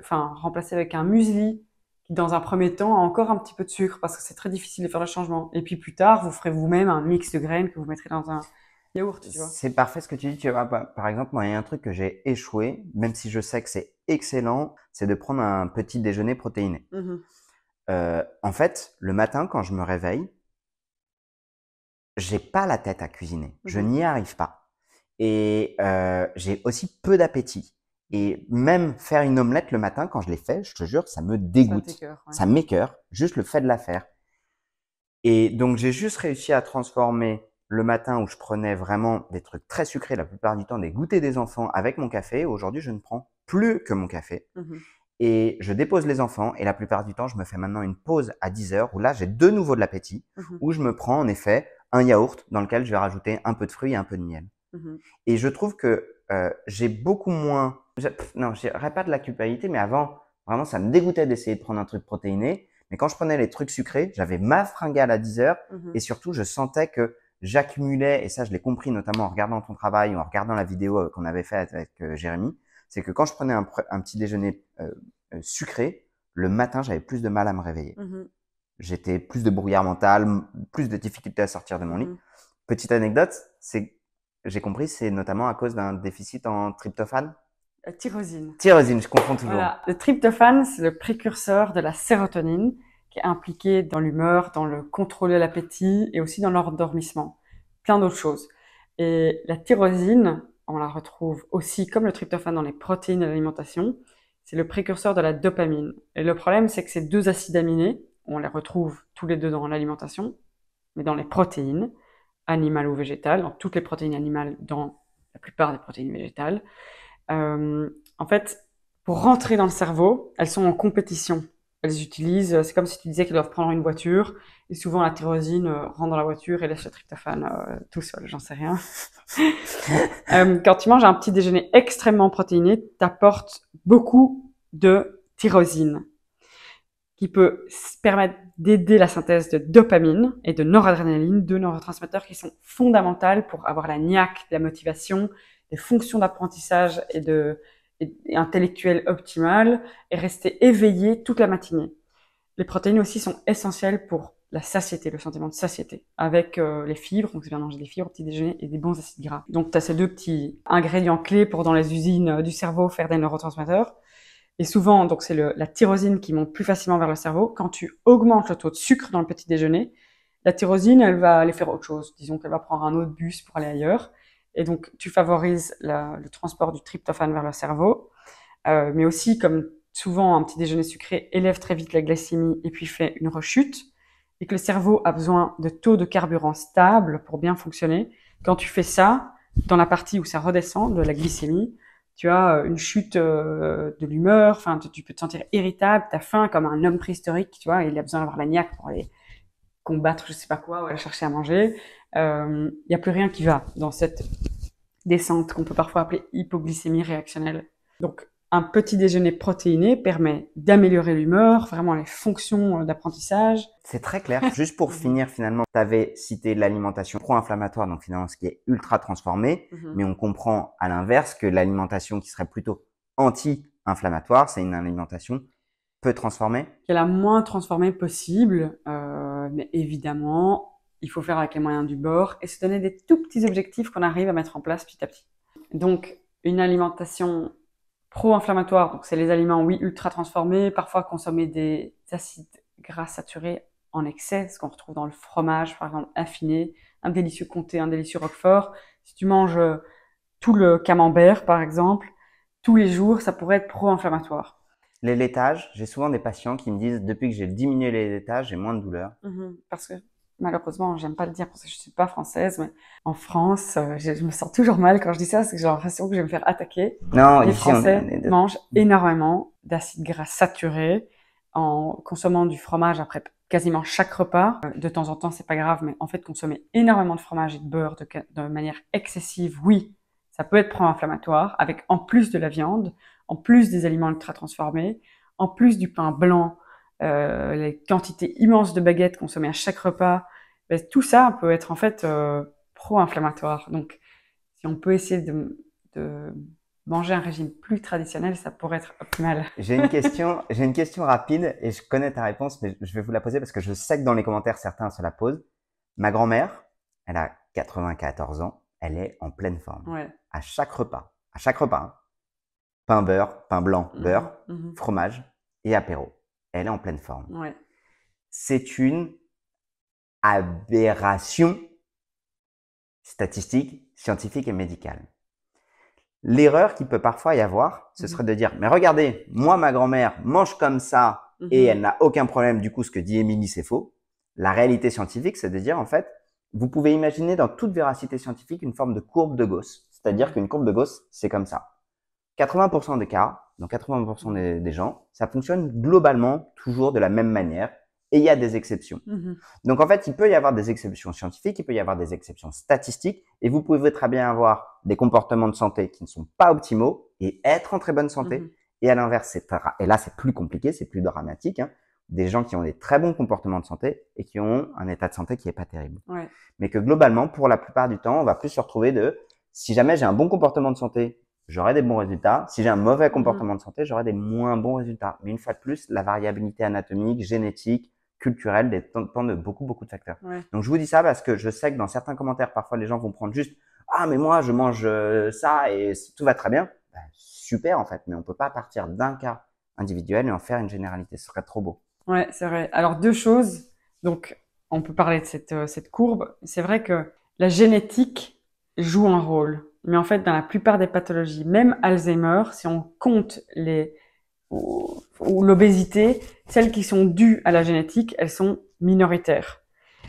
remplacer avec un muesli qui, dans un premier temps, a encore un petit peu de sucre parce que c'est très difficile de faire le changement. Et puis plus tard, vous ferez vous-même un mix de graines que vous mettrez dans un yaourt, tu vois. C'est parfait ce que tu dis. Tu vois, par exemple, moi, il y a un truc que j'ai échoué, même si je sais que c'est excellent, c'est de prendre un petit déjeuner protéiné. Mhm. En fait, le matin, quand je me réveille, j'ai pas la tête à cuisiner. Je Mhm. n'y arrive pas. Et j'ai aussi peu d'appétit. Et même faire une omelette le matin, quand je l'ai fait, je te jure, ça me Ça dégoûte. t'écœure, ouais. Ça m'écœure, juste le fait de la faire. Et donc, j'ai juste réussi à transformer le matin où je prenais vraiment des trucs très sucrés, la plupart du temps des goûters des enfants avec mon café. Aujourd'hui, je ne prends plus que mon café. Mhm. Et je dépose les enfants et la plupart du temps, je me fais maintenant une pause à 10 heures où là, j'ai de nouveau de l'appétit, Mhm. où je me prends en effet un yaourt dans lequel je vais rajouter un peu de fruits et un peu de miel. Mhm. Et je trouve que j'ai beaucoup moins, non, je dirais pas de la culpabilité, mais avant, vraiment, ça me dégoûtait d'essayer de prendre un truc protéiné. Mais quand je prenais les trucs sucrés, j'avais ma fringale à 10 heures Mhm. et surtout, je sentais que j'accumulais, et ça, je l'ai compris notamment en regardant ton travail ou en regardant la vidéo qu'on avait faite avec Jérémy, c'est que quand je prenais un petit déjeuner sucré, le matin, j'avais plus de mal à me réveiller. Mhm. J'étais plus de brouillard mental, plus de difficulté à sortir de mon lit. Mhm. Petite anecdote, c'est, j'ai compris, c'est notamment à cause d'un déficit en tryptophane. Tyrosine. Tyrosine, je confonds toujours. Voilà. Le tryptophane, c'est le précurseur de la sérotonine qui est impliqué dans l'humeur, dans le contrôle de l'appétit et aussi dans l'endormissement. Plein d'autres choses. Et la tyrosine, on la retrouve aussi comme le tryptophane dans les protéines de l'alimentation. C'est le précurseur de la dopamine. Et le problème, c'est que ces deux acides aminés, on les retrouve tous les deux dans l'alimentation, mais dans les protéines, animales ou végétales, dans toutes les protéines animales, dans la plupart des protéines végétales. En fait, pour rentrer dans le cerveau, elles sont en compétition. Elles utilisent, c'est comme si tu disais qu'elles doivent prendre une voiture, et souvent la tyrosine rentre dans la voiture et laisse le tryptophane tout seul, j'en sais rien. Quand tu manges un petit déjeuner extrêmement protéiné, t'apportes beaucoup de tyrosine, qui peut permettre d'aider la synthèse de dopamine et de noradrénaline, deux neurotransmetteurs qui sont fondamentaux pour avoir la niaque, la motivation, des fonctions d'apprentissage et intellectuelles optimales et rester éveillé toute la matinée. Les protéines aussi sont essentielles pour la satiété, le sentiment de satiété, avec les fibres, donc c'est bien manger des fibres au petit déjeuner et des bons acides gras. Donc tu as ces deux petits ingrédients clés pour dans les usines du cerveau faire des neurotransmetteurs. Et souvent, donc c'est la tyrosine qui monte plus facilement vers le cerveau. Quand tu augmentes le taux de sucre dans le petit déjeuner, la tyrosine, elle va aller faire autre chose. Disons qu'elle va prendre un autre bus pour aller ailleurs. Et donc, tu favorises le transport du tryptophane vers le cerveau. Mais aussi, comme souvent, un petit déjeuner sucré élève très vite la glycémie et puis fait une rechute. Et que le cerveau a besoin de taux de carburant stable pour bien fonctionner. Quand tu fais ça, dans la partie où ça redescend de la glycémie, tu as une chute de l'humeur, enfin tu peux te sentir irritable, t'as faim comme un homme préhistorique, tu vois, il a besoin d'avoir la niaque pour aller combattre je sais pas quoi ou aller chercher à manger. Il y a plus rien qui va dans cette descente qu'on peut parfois appeler hypoglycémie réactionnelle. Donc un petit déjeuner protéiné permet d'améliorer l'humeur, vraiment les fonctions d'apprentissage. C'est très clair. Juste pour finir, finalement, tu avais cité l'alimentation pro-inflammatoire, donc finalement ce qui est ultra transformé, mais on comprend à l'inverse que l'alimentation qui serait plutôt anti-inflammatoire, c'est une alimentation peu transformée. Qui est la moins transformée possible, mais évidemment, il faut faire avec les moyens du bord et se donner des tout petits objectifs qu'on arrive à mettre en place petit à petit. Donc, une alimentation pro-inflammatoire, donc c'est les aliments, oui, ultra transformés, parfois consommer des acides gras saturés en excès, ce qu'on retrouve dans le fromage, par exemple, affiné, un délicieux comté, un délicieux roquefort. Si tu manges tout le camembert, par exemple, tous les jours, ça pourrait être pro-inflammatoire. Les laitages, j'ai souvent des patients qui me disent depuis que j'ai diminué les laitages, j'ai moins de douleur. Parce que malheureusement, j'aime pas le dire parce que je suis pas française, mais en France, je me sens toujours mal quand je dis ça, parce que j'ai l'impression que je vais me faire attaquer. Non, les ici, Français mangent énormément d'acides gras saturés en consommant du fromage après quasiment chaque repas. De temps en temps, c'est pas grave, mais en fait, consommer énormément de fromage et de beurre de manière excessive, oui, ça peut être pro-inflammatoire, avec en plus de la viande, en plus des aliments ultra transformés, en plus du pain blanc, les quantités immenses de baguettes consommées à chaque repas, ben, tout ça peut être en fait pro-inflammatoire. Donc, si on peut essayer de manger un régime plus traditionnel, ça pourrait être optimal. J'ai une question rapide et je connais ta réponse, mais je vais vous la poser parce que je sais que dans les commentaires, certains se la posent. Ma grand-mère, elle a 94 ans, elle est en pleine forme. Ouais. À chaque repas, hein, pain beurre, pain blanc, beurre, fromage et apéro. Elle est en pleine forme. Ouais. C'est une aberration statistique, scientifique et médicale. L'erreur qu'il peut parfois y avoir, ce serait de dire, mais regardez, moi, ma grand-mère mange comme ça et elle n'a aucun problème. Du coup, ce que dit Émilie, c'est faux. La réalité scientifique, c'est de dire, en fait, vous pouvez imaginer dans toute véracité scientifique une forme de courbe de Gauss. C'est-à-dire qu'une courbe de Gauss, c'est comme ça. 80% des cas, dans 80% des gens, ça fonctionne globalement toujours de la même manière et il y a des exceptions. Donc en fait, il peut y avoir des exceptions scientifiques, il peut y avoir des exceptions statistiques et vous pouvez très bien avoir des comportements de santé qui ne sont pas optimaux et être en très bonne santé. Et à l'inverse, et là c'est plus compliqué, c'est plus dramatique, hein, des gens qui ont des très bons comportements de santé et qui ont un état de santé qui est pas terrible. Ouais. Mais que globalement, pour la plupart du temps, on va plus se retrouver si jamais j'ai un bon comportement de santé, j'aurai des bons résultats. Si j'ai un mauvais comportement de santé, j'aurai des moins bons résultats. Mais une fois de plus, la variabilité anatomique, génétique, culturelle dépend de beaucoup de facteurs. Ouais. Donc, je vous dis ça parce que je sais que dans certains commentaires, parfois, les gens vont prendre juste « Ah, mais moi, je mange ça et tout va très bien. » Super, en fait. Mais on peut pas partir d'un cas individuel et en faire une généralité. Ce serait trop beau. Ouais, c'est vrai. Alors, deux choses. Donc, on peut parler de cette courbe. C'est vrai que la génétique joue un rôle. Mais en fait, dans la plupart des pathologies, même Alzheimer, si on compte ou l'obésité, celles qui sont dues à la génétique, elles sont minoritaires.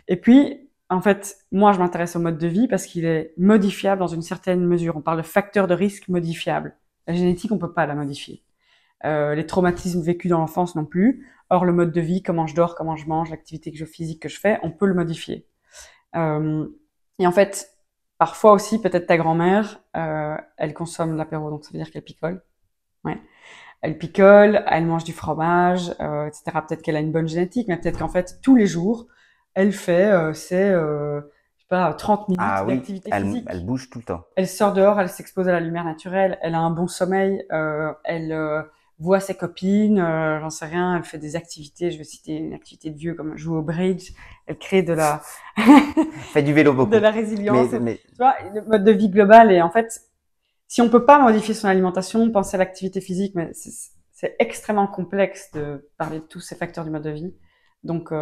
Et puis, en fait, moi, je m'intéresse au mode de vie parce qu'il est modifiable dans une certaine mesure. On parle de facteurs de risque modifiables. La génétique, on peut pas la modifier. Les traumatismes vécus dans l'enfance non plus. Or, le mode de vie, comment je dors, comment je mange, l'activité physique que je fais, on peut le modifier. Et en fait, parfois aussi, peut-être ta grand-mère, elle consomme l'apéro, donc ça veut dire qu'elle picole. Ouais. Elle picole, elle mange du fromage, etc. Peut-être qu'elle a une bonne génétique, mais peut-être qu'en fait, tous les jours, elle fait je sais pas, 30 minutes Ah oui, d'activité elle physique. bouge tout le temps. Elle sort dehors, elle s'expose à la lumière naturelle, elle a un bon sommeil, elle voit ses copines, j'en sais rien, elle fait des activités, je vais citer une activité de vieux comme jouer au bridge, elle crée de la Fait du vélo de beaucoup. la résilience, tu Mais vois, le mode de vie global. Et en fait, si on peut pas modifier son alimentation, penser à l'activité physique, mais c'est extrêmement complexe de parler de tous ces facteurs du mode de vie. Donc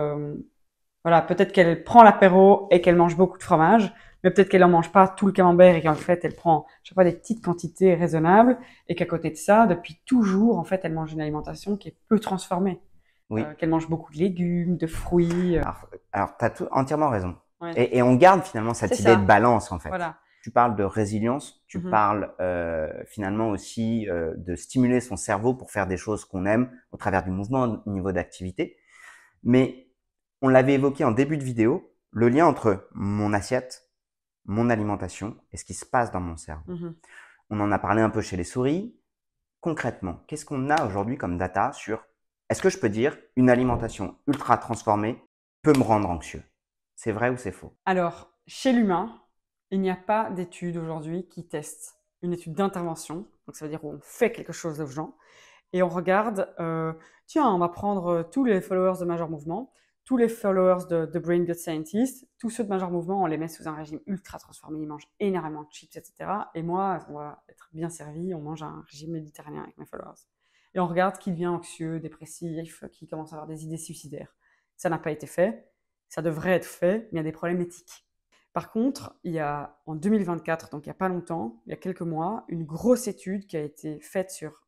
voilà, peut-être qu'elle prend l'apéro et qu'elle mange beaucoup de fromage, mais peut-être qu'elle en mange pas tout le camembert et qu'en fait elle prend, je sais pas, des petites quantités raisonnables et qu'à côté de ça, depuis toujours, en fait, elle mange une alimentation qui est peu transformée, oui, qu'elle mange beaucoup de légumes, de fruits. alors tu as entièrement raison. Ouais, Et on garde finalement c'est cette idée de ça. balance en fait. Voilà. Tu parles de résilience, tu Mhm. parles finalement aussi de stimuler son cerveau pour faire des choses qu'on aime au travers du mouvement au niveau d'activité. Mais on l'avait évoqué en début de vidéo, le lien entre mon assiette, mon alimentation et ce qui se passe dans mon cerveau. Mhm. On en a parlé un peu chez les souris. Concrètement, qu'est-ce qu'on a aujourd'hui comme data sur, est-ce que je peux dire, une alimentation ultra transformée peut me rendre anxieux? C'est vrai ou c'est faux? Alors, chez l'humain, il n'y a pas d'étude aujourd'hui qui teste une étude d'intervention, donc ça veut dire où on fait quelque chose aux gens, et on regarde, tiens, on va prendre tous les followers de Major Mouvement, tous les followers de Brain Gut Scientist, tous ceux de Major Mouvement, on les met sous un régime ultra transformé, ils mangent énormément de chips, etc. Et moi, on va être bien servi, on mange un régime méditerranéen avec mes followers. Et on regarde qui devient anxieux, dépressif, qui commence à avoir des idées suicidaires. Ça n'a pas été fait, ça devrait être fait, mais il y a des problèmes éthiques. Par contre, il y a en 2024, donc il n'y a pas longtemps, il y a quelques mois, une grosse étude qui a été faite sur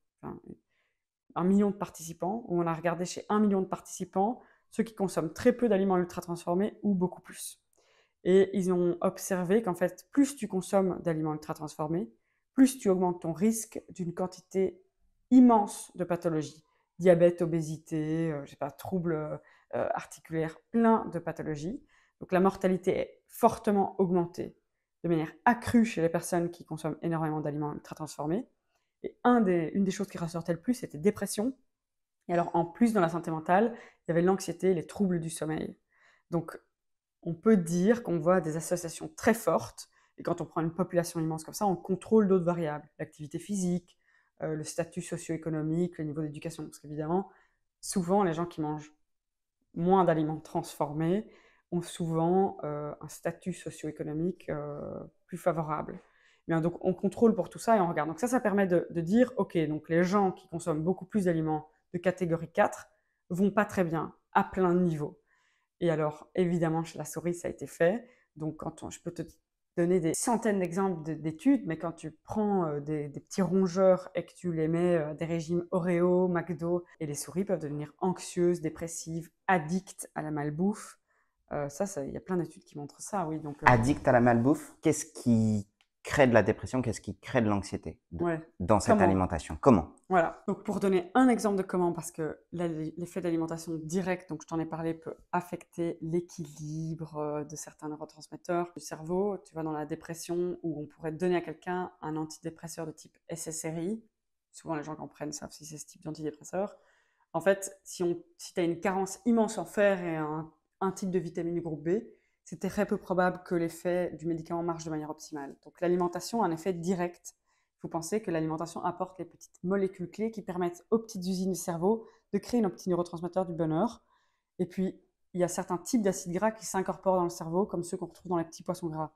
1 million de participants, où on a regardé chez 1 million de participants ceux qui consomment très peu d'aliments ultra transformés ou beaucoup plus. Et ils ont observé qu'en fait, plus tu consommes d'aliments ultra transformés, plus tu augmentes ton risque d'une quantité immense de pathologies. Diabète, obésité, je sais pas, troubles articulaires, plein de pathologies. Donc la mortalité est fortement augmentée de manière accrue chez les personnes qui consomment énormément d'aliments ultra transformés. Et une des choses qui ressortait le plus, c'était dépression. Et alors, en plus, dans la santé mentale, il y avait l'anxiété, les troubles du sommeil. Donc, on peut dire qu'on voit des associations très fortes. Et quand on prend une population immense comme ça, on contrôle d'autres variables. L'activité physique, le statut socio-économique, le niveau d'éducation. Parce qu'évidemment, souvent, les gens qui mangent moins d'aliments transformés ont souvent un statut socio-économique plus favorable. Bien, donc on contrôle pour tout ça et on regarde. Donc ça permet de dire, ok, donc les gens qui consomment beaucoup plus d'aliments de catégorie 4 vont pas très bien à plein de niveaux. Et alors, évidemment, chez la souris, ça a été fait. Donc, je peux te donner des centaines d'exemples d'études, mais quand tu prends des petits rongeurs et que tu les mets des régimes Oreo, McDo, et les souris peuvent devenir anxieuses, dépressives, addictes à la malbouffe. Il y a plein d'études qui montrent ça, oui. Donc, Addict à la malbouffe, qu'est-ce qui crée de la dépression? Qu'est-ce qui crée de l'anxiété ouais. dans cette Comment? alimentation? Comment? Voilà. Donc, pour donner un exemple de comment, parce que l'effet d'alimentation directe, donc je t'en ai parlé, peut affecter l'équilibre de certains neurotransmetteurs du cerveau. Tu vas dans la dépression où on pourrait donner à quelqu'un un antidépresseur de type SSRI. Souvent, les gens qui en prennent savent si c'est ce type d'antidépresseur. En fait, si tu as une carence immense en fer et un type de vitamine du groupe B, c'est très peu probable que l'effet du médicament marche de manière optimale. Donc, l'alimentation a un effet direct. Il faut penser que l'alimentation apporte les petites molécules clés qui permettent aux petites usines du cerveau de créer nos petits neurotransmetteurs du bonheur. Et puis, il y a certains types d'acides gras qui s'incorporent dans le cerveau, comme ceux qu'on retrouve dans les petits poissons gras.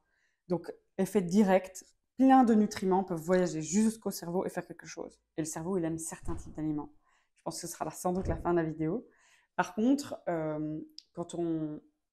Donc, effet direct, plein de nutriments peuvent voyager jusqu'au cerveau et faire quelque chose. Et le cerveau, il aime certains types d'aliments. Je pense que ce sera sans doute la fin de la vidéo. Par contre,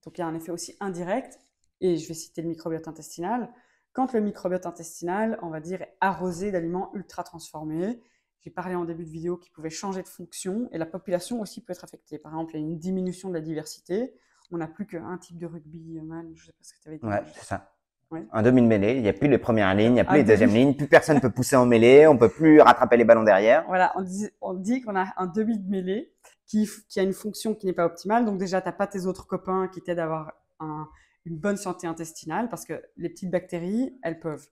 donc il y a un effet aussi indirect, et je vais citer le microbiote intestinal. Quand le microbiote intestinal, on va dire, est arrosé d'aliments ultra transformés, j'ai parlé en début de vidéo qu'il pouvait changer de fonction et la population aussi peut être affectée. Par exemple, il y a une diminution de la diversité. On n'a plus qu'un type de rugbyman, je ne sais pas ce que tu avais dit. Ouais, c'est ça. Ouais. Un demi-mêlée, il n'y a plus les premières lignes, il n'y a plus Un les deuxièmes demi. lignes, plus personne ne peut pousser en mêlée, on ne peut plus rattraper les ballons derrière. Voilà, on dit qu'on a un demi de mêlée qui a une fonction qui n'est pas optimale. Donc déjà, tu n'as pas tes autres copains qui t'aident à avoir une bonne santé intestinale parce que les petites bactéries, elles peuvent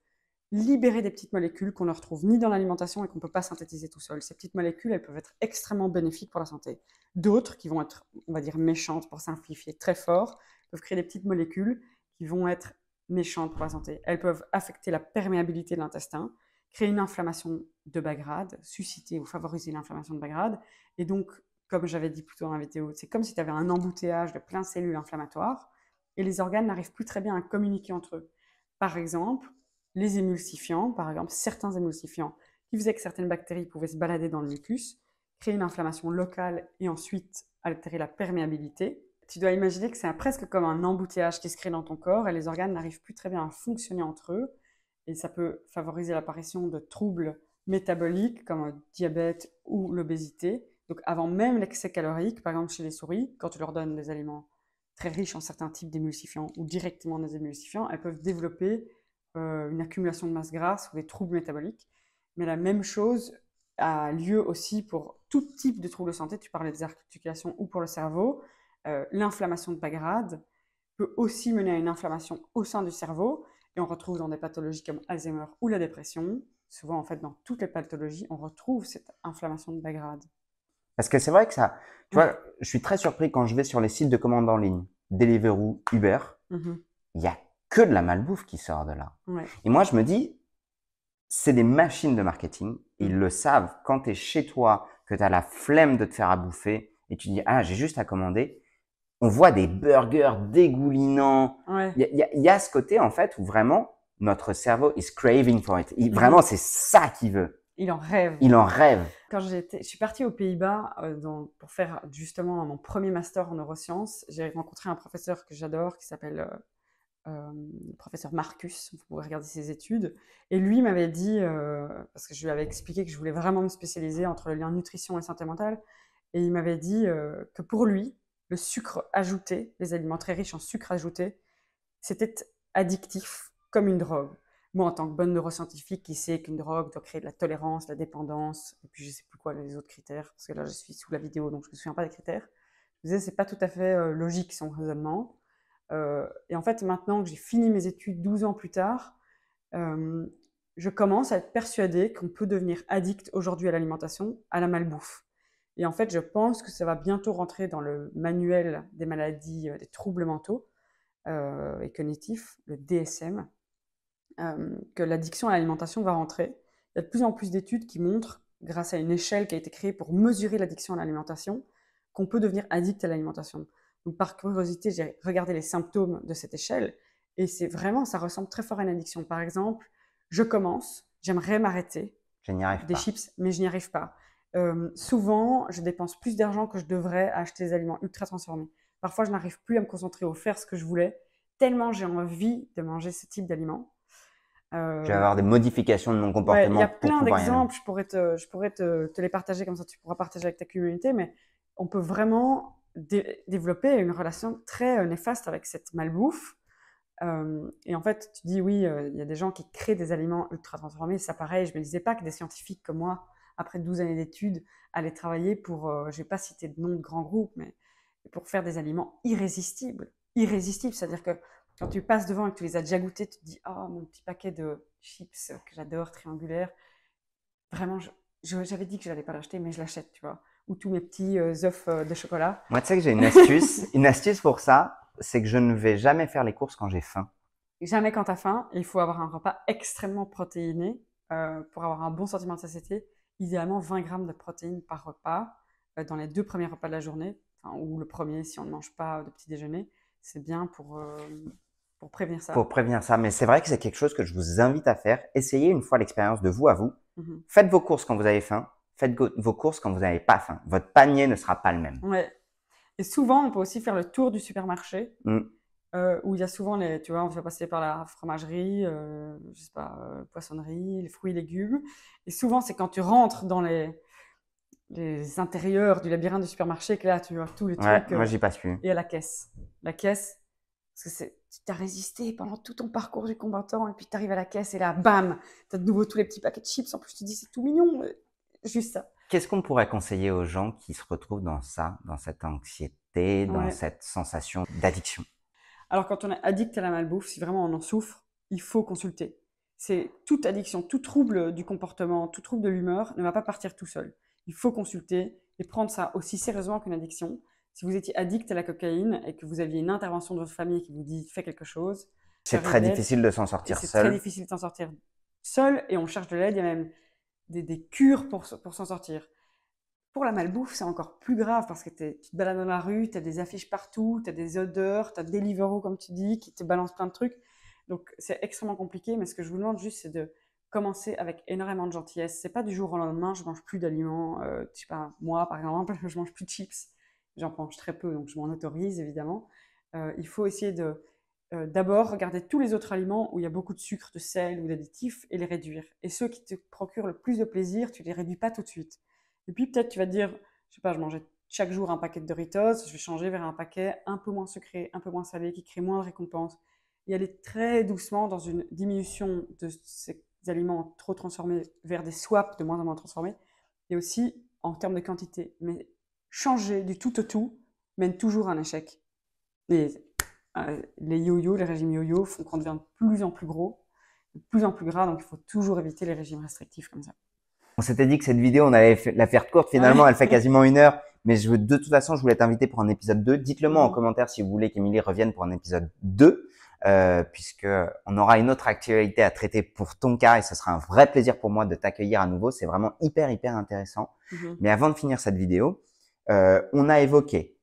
libérer des petites molécules qu'on ne retrouve ni dans l'alimentation et qu'on ne peut pas synthétiser tout seul. Ces petites molécules, elles peuvent être extrêmement bénéfiques pour la santé. D'autres, qui vont être, on va dire, méchantes pour simplifier très fort, peuvent créer des petites molécules qui vont être méchantes pour la santé. Elles peuvent affecter la perméabilité de l'intestin, créer une inflammation de bas grade, susciter ou favoriser l'inflammation de bas grade. Et donc, comme j'avais dit plus tôt dans la vidéo, c'est comme si tu avais un embouteillage de plein de cellules inflammatoires et les organes n'arrivent plus très bien à communiquer entre eux. Par exemple, les émulsifiants, certains émulsifiants qui faisaient que certaines bactéries pouvaient se balader dans le mucus, créer une inflammation locale et ensuite altérer la perméabilité. Tu dois imaginer que c'est presque comme un embouteillage qui se crée dans ton corps et les organes n'arrivent plus très bien à fonctionner entre eux. Et ça peut favoriser l'apparition de troubles métaboliques comme le diabète ou l'obésité. Donc avant même l'excès calorique, par exemple chez les souris, quand tu leur donnes des aliments très riches en certains types d'émulsifiants ou directement des émulsifiants, elles peuvent développer une accumulation de masse grasse ou des troubles métaboliques. Mais la même chose a lieu aussi pour tout type de troubles de santé. Tu parlais des articulations ou pour le cerveau. L'inflammation de bas grade peut aussi mener à une inflammation au sein du cerveau. Et on retrouve dans des pathologies comme Alzheimer ou la dépression, souvent en fait dans toutes les pathologies, on retrouve cette inflammation de bas grade. Parce que c'est vrai que ça, tu vois, je suis très surpris quand je vais sur les sites de commande en ligne, Deliveroo, Uber, il y a que de la malbouffe qui sort de là. Ouais. Et moi, je me dis, c'est des machines de marketing. Ils le savent. Quand tu es chez toi, que tu as la flemme de te faire à bouffer et tu dis, ah, j'ai juste à commander. On voit des burgers dégoulinants. Ouais. Il y a ce côté, en fait, où vraiment, notre cerveau is craving for it. Vraiment, c'est ça qu'il veut. Il en rêve. Il en rêve. Quand je suis partie aux Pays-Bas pour faire justement mon premier master en neurosciences, j'ai rencontré un professeur que j'adore qui s'appelle le professeur Marcus. Vous pouvez regarder ses études. Et lui m'avait dit, parce que je lui avais expliqué que je voulais vraiment me spécialiser entre le lien nutrition et santé mentale, et il m'avait dit que pour lui, le sucre ajouté, les aliments très riches en sucre ajouté, c'était addictif comme une drogue. Moi, en tant que bonne neuroscientifique qui sait qu'une drogue doit créer de la tolérance, de la dépendance, et puis je ne sais plus quoi les autres critères, parce que là je suis sous la vidéo donc je ne me souviens pas des critères. Je me disais, c'est pas tout à fait logique son raisonnement. Et en fait, maintenant que j'ai fini mes études 12 ans plus tard, je commence à être persuadée qu'on peut devenir addict aujourd'hui à l'alimentation, à la malbouffe. Et en fait, je pense que ça va bientôt rentrer dans le manuel des maladies, des troubles mentaux et cognitifs, le DSM, que l'addiction à l'alimentation va rentrer. Il y a de plus en plus d'études qui montrent, grâce à une échelle qui a été créée pour mesurer l'addiction à l'alimentation, qu'on peut devenir addict à l'alimentation. Donc par curiosité, j'ai regardé les symptômes de cette échelle et c'est vraiment, ça ressemble très fort à une addiction. Par exemple, je commence, j'aimerais m'arrêter des chips, mais je n'y arrive pas. Souvent, je dépense plus d'argent que je devrais à acheter des aliments ultra transformés. Parfois, je n'arrive plus à me concentrer ou faire ce que je voulais, tellement j'ai envie de manger ce type d'aliments. Je vais avoir des modifications de mon comportement. Il y a plein d'exemples, je pourrais te les partager, comme ça tu pourras partager avec ta communauté, mais on peut vraiment développer une relation très néfaste avec cette malbouffe. Et en fait, tu dis oui, il y a des gens qui créent des aliments ultra transformés, ça pareil, je me disais pas que des scientifiques comme moi, après 12 années d'études, allaient travailler pour, je vais pas citer de nom de grands groupes, mais pour faire des aliments irrésistibles. Irrésistibles, c'est-à-dire que quand tu passes devant et que tu les as déjà goûtés, tu te dis « Oh, mon petit paquet de chips que j'adore, triangulaire. » Vraiment, j'avais dit que je n'allais pas l'acheter, mais je l'achète, tu vois. Ou tous mes petits œufs de chocolat. Moi, tu sais que j'ai une astuce. Une astuce pour ça, c'est que je ne vais jamais faire les courses quand j'ai faim. Jamais quand tu as faim. Il faut avoir un repas extrêmement protéiné pour avoir un bon sentiment de satiété. Idéalement, 20 grammes de protéines par repas dans les 2 premiers repas de la journée. Enfin, ou le premier si on ne mange pas de petit déjeuner. C'est bien pour prévenir ça. Pour prévenir ça. Mais c'est vrai que c'est quelque chose que je vous invite à faire. Essayez une fois l'expérience de vous à vous. Faites vos courses quand vous avez faim. Faites vos courses quand vous n'avez pas faim. Votre panier ne sera pas le même. Ouais. Et souvent, on peut aussi faire le tour du supermarché où il y a souvent tu vois, on va passer par la fromagerie, je sais pas, poissonnerie, les fruits et légumes. Et souvent, c'est quand tu rentres dans les intérieurs du labyrinthe du supermarché que là, tu vois tous les trucs. Moi, j'y passe plus. Et à la caisse. La caisse, parce que tu as résisté pendant tout ton parcours du combattant et puis tu arrives à la caisse et là, bam, tu as de nouveau tous les petits paquets de chips. En plus, tu te dis, c'est tout mignon. Juste ça. Qu'est-ce qu'on pourrait conseiller aux gens qui se retrouvent dans ça, dans cette anxiété, dans cette sensation d'addiction? Alors, quand on est addict à la malbouffe, si vraiment on en souffre, il faut consulter. C'est toute addiction, tout trouble du comportement, tout trouble de l'humeur ne va pas partir tout seul. Il faut consulter et prendre ça aussi sérieusement qu'une addiction. Si vous étiez addict à la cocaïne et que vous aviez une intervention de votre famille qui vous dit « fais quelque chose », C'est très d'aide. difficile de s'en sortir C'est très seul. difficile de s'en sortir seul et on cherche de l'aide. Il y a même des cures pour s'en sortir. Pour la malbouffe, c'est encore plus grave parce que tu te balades dans la rue, tu as des affiches partout, tu as des odeurs, tu as Deliveroo, comme tu dis, qui te balance plein de trucs. Donc, c'est extrêmement compliqué. Mais ce que je vous demande juste, c'est de commencer avec énormément de gentillesse. C'est pas du jour au lendemain, je mange plus d'aliments. Je sais pas, moi, par exemple, je mange plus de chips. J'en mange très peu, donc je m'en autorise, évidemment. Il faut essayer d'abord regarder tous les autres aliments où il y a beaucoup de sucre, de sel ou d'additifs et les réduire. Et ceux qui te procurent le plus de plaisir, tu les réduis pas tout de suite. Et puis peut-être tu vas te dire, je sais pas, je mangeais chaque jour un paquet de Doritos, je vais changer vers un paquet un peu moins sucré, un peu moins salé, qui crée moins de récompense. Et aller très doucement dans une diminution de ces aliments trop transformés vers des swaps de moins en moins transformés. Et aussi en termes de quantité. Mais changer du tout au tout mène toujours à un échec. Les yo-yo, les régimes yo-yo font qu'on devient de plus en plus gros, de plus en plus gras, donc il faut toujours éviter les régimes restrictifs comme ça. On s'était dit que cette vidéo, on allait la faire courte. Finalement, elle fait quasiment 1 heure. Mais de toute façon, je voulais t'inviter pour un épisode 2. Dites-le moi en commentaire si vous voulez qu'Émilie revienne pour un épisode 2, puisque on aura une autre actualité à traiter pour ton cas et ce sera un vrai plaisir pour moi de t'accueillir à nouveau. C'est vraiment hyper intéressant. Mais avant de finir cette vidéo, on a évoqué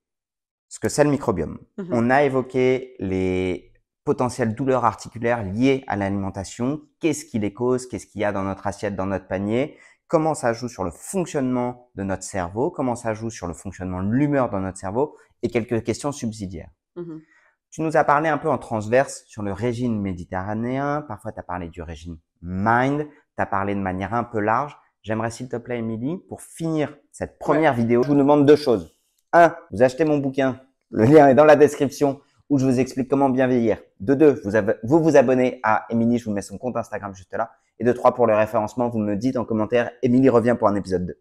ce que c'est le microbiome. On a évoqué les potentielles douleurs articulaires liées à l'alimentation. Qu'est-ce qui les cause? Qu'est-ce qu'il y a dans notre assiette, dans notre panier? Comment ça joue sur le fonctionnement de notre cerveau, comment ça joue sur le fonctionnement de l'humeur dans notre cerveau et quelques questions subsidiaires. Tu nous as parlé un peu en transverse sur le régime méditerranéen, parfois tu as parlé du régime MIND, tu as parlé de manière un peu large. J'aimerais s'il te plaît, Émilie, pour finir cette première vidéo, je vous demande 2 choses. 1, vous achetez mon bouquin, le lien est dans la description où je vous explique comment bien vieillir. De 2, vous abonnez à Émilie, je vous mets son compte Instagram juste là. Et de 3, pour le référencement, vous me dites en commentaire, Émilie revient pour un épisode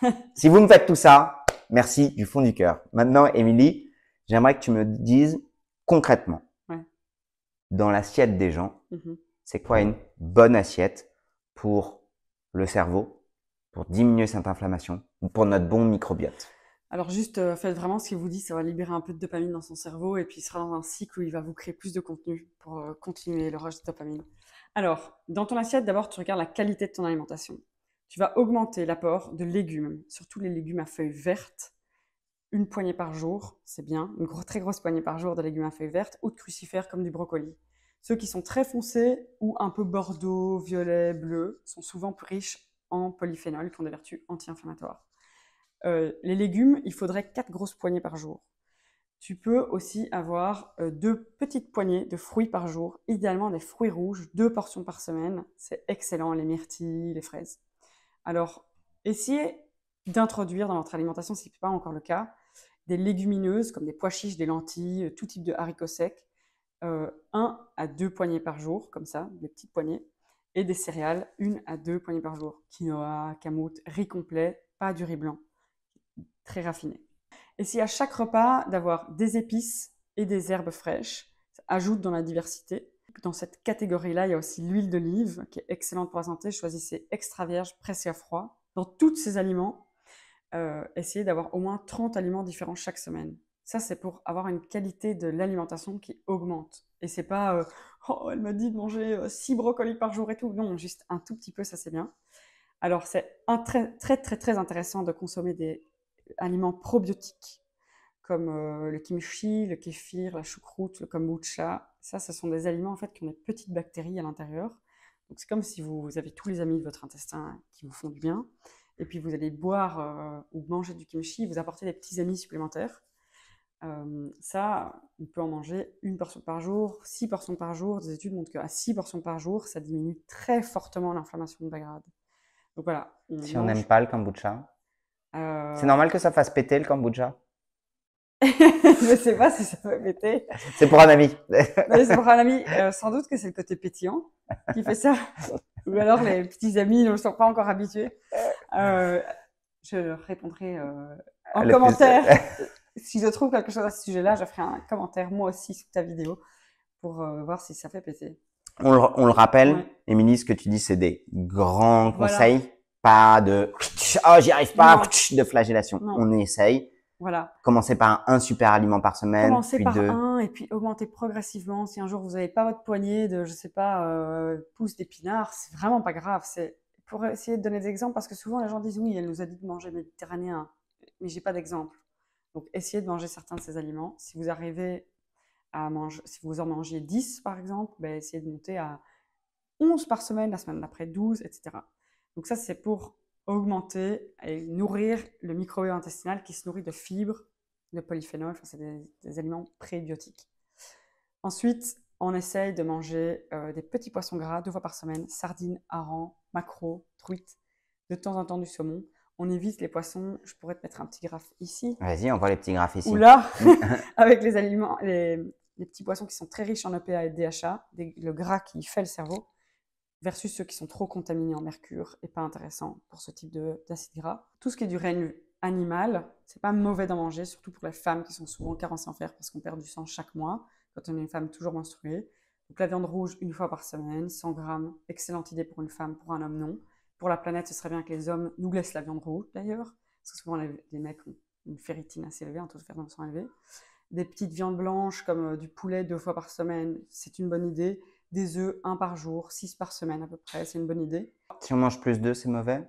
2. Si vous me faites tout ça, merci du fond du cœur. Maintenant, Émilie, j'aimerais que tu me dises concrètement, dans l'assiette des gens, c'est quoi une bonne assiette pour le cerveau, pour diminuer cette inflammation ou pour notre bon microbiote? Alors juste, faites vraiment ce qu'il vous dit, ça va libérer un peu de dopamine dans son cerveau et puis il sera dans un cycle où il va vous créer plus de contenu pour continuer le rush de dopamine. Alors, dans ton assiette, d'abord, tu regardes la qualité de ton alimentation. Tu vas augmenter l'apport de légumes, surtout les légumes à feuilles vertes. Une poignée par jour, c'est bien, très grosse poignée par jour de légumes à feuilles vertes ou de crucifères comme du brocoli. Ceux qui sont très foncés ou un peu bordeaux, violet, bleu sont souvent plus riches en polyphénols qui ont des vertus anti-inflammatoires. Les légumes, il faudrait 4 grosses poignées par jour. Tu peux aussi avoir 2 petites poignées de fruits par jour, idéalement des fruits rouges, 2 portions par semaine. C'est excellent, les myrtilles, les fraises. Alors, essayez d'introduire dans votre alimentation, si ce n'est pas encore le cas, des légumineuses comme des pois chiches, des lentilles, tout type de haricots secs. 1 à 2 poignées par jour, comme ça, des petites poignées. Et des céréales, 1 à 2 poignées par jour. Quinoa, kamut, riz complet, pas du riz blanc. Très raffiné. Essayez à chaque repas d'avoir des épices et des herbes fraîches. Ça ajoute dans la diversité. Dans cette catégorie-là, il y a aussi l'huile d'olive qui est excellente pour la santé. Choisissez extra vierge, pressée à froid. Dans tous ces aliments, essayez d'avoir au moins 30 aliments différents chaque semaine. Ça, c'est pour avoir une qualité de l'alimentation qui augmente. Et c'est pas oh, elle m'a dit de manger 6 brocolis par jour et tout. Non, juste un tout petit peu, ça c'est bien. Alors, c'est très intéressant de consommer des aliments probiotiques comme le kimchi, le kéfir, la choucroute, le kombucha. Ça, ce sont des aliments en fait qui ont des petites bactéries à l'intérieur. Donc, c'est comme si vous avez tous les amis de votre intestin qui vous font du bien. Et puis, vous allez boire ou manger du kimchi, vous apportez des petits amis supplémentaires. Ça, on peut en manger 1 portion par jour, 6 portions par jour. Des études montrent qu'à 6 portions par jour, ça diminue très fortement l'inflammation de bas grade. Donc voilà. Si on n'aime pas le kombucha, c'est normal que ça fasse péter le kombucha? Je sais pas si ça peut péter. C'est pour un ami. Mais c'est pour un ami. Sans doute que c'est le côté pétillant qui fait ça. Ou alors les petits amis ne sont pas encore habitués. Je répondrai en commentaire. Si je trouve quelque chose à ce sujet-là, je ferai un commentaire moi aussi sous ta vidéo pour voir si ça fait péter. On le rappelle, Émilie, ce que tu dis, c'est des grands conseils, pas de « oh, j'y arrive pas » de flagellation. Non. On essaye. Voilà. Commencez par un super aliment par semaine, Commencez puis par 2. un et puis augmentez progressivement. Si un jour vous n'avez pas votre poignée de, je sais pas, pouces d'épinards, c'est vraiment pas grave. C'est pour essayer de donner des exemples parce que souvent les gens disent oui, elle nous a dit de manger méditerranéen, mais j'ai pas d'exemple. Donc essayez de manger certains de ces aliments. Si vous arrivez à manger, si vous en mangez 10 par exemple, ben, essayez de monter à 11 par semaine, la semaine d'après 12, etc. Donc ça c'est pour augmenter et nourrir le microbiote intestinal qui se nourrit de fibres, de polyphénols, enfin, c'est des aliments prébiotiques. Ensuite, on essaye de manger des petits poissons gras 2 fois par semaine, sardines, harengs, maquereaux, truites, de temps en temps du saumon. On évite les poissons, je pourrais te mettre un petit graphe ici. Vas-y, on voit les petits graphes ici. Ou là, avec les aliments, les petits poissons qui sont très riches en EPA et DHA, le gras qui fait le cerveau, versus ceux qui sont trop contaminés en mercure et pas intéressants pour ce type d'acide gras. Tout ce qui est du règne animal, c'est pas mauvais d'en manger, surtout pour les femmes qui sont souvent carencées en fer parce qu'on perd du sang chaque mois quand on est une femme toujours menstruée. Donc la viande rouge 1 fois par semaine, 100 grammes, excellente idée pour une femme, pour un homme non. Pour la planète, ce serait bien que les hommes nous laissent la viande rouge d'ailleurs, parce que souvent les mecs ont une ferritine assez élevée, un taux de fer dans le sang élevé. Des petites viandes blanches comme du poulet 2 fois par semaine, c'est une bonne idée. Des œufs 1 par jour, 6 par semaine à peu près, c'est une bonne idée. Si on mange plus d'œufs, c'est mauvais?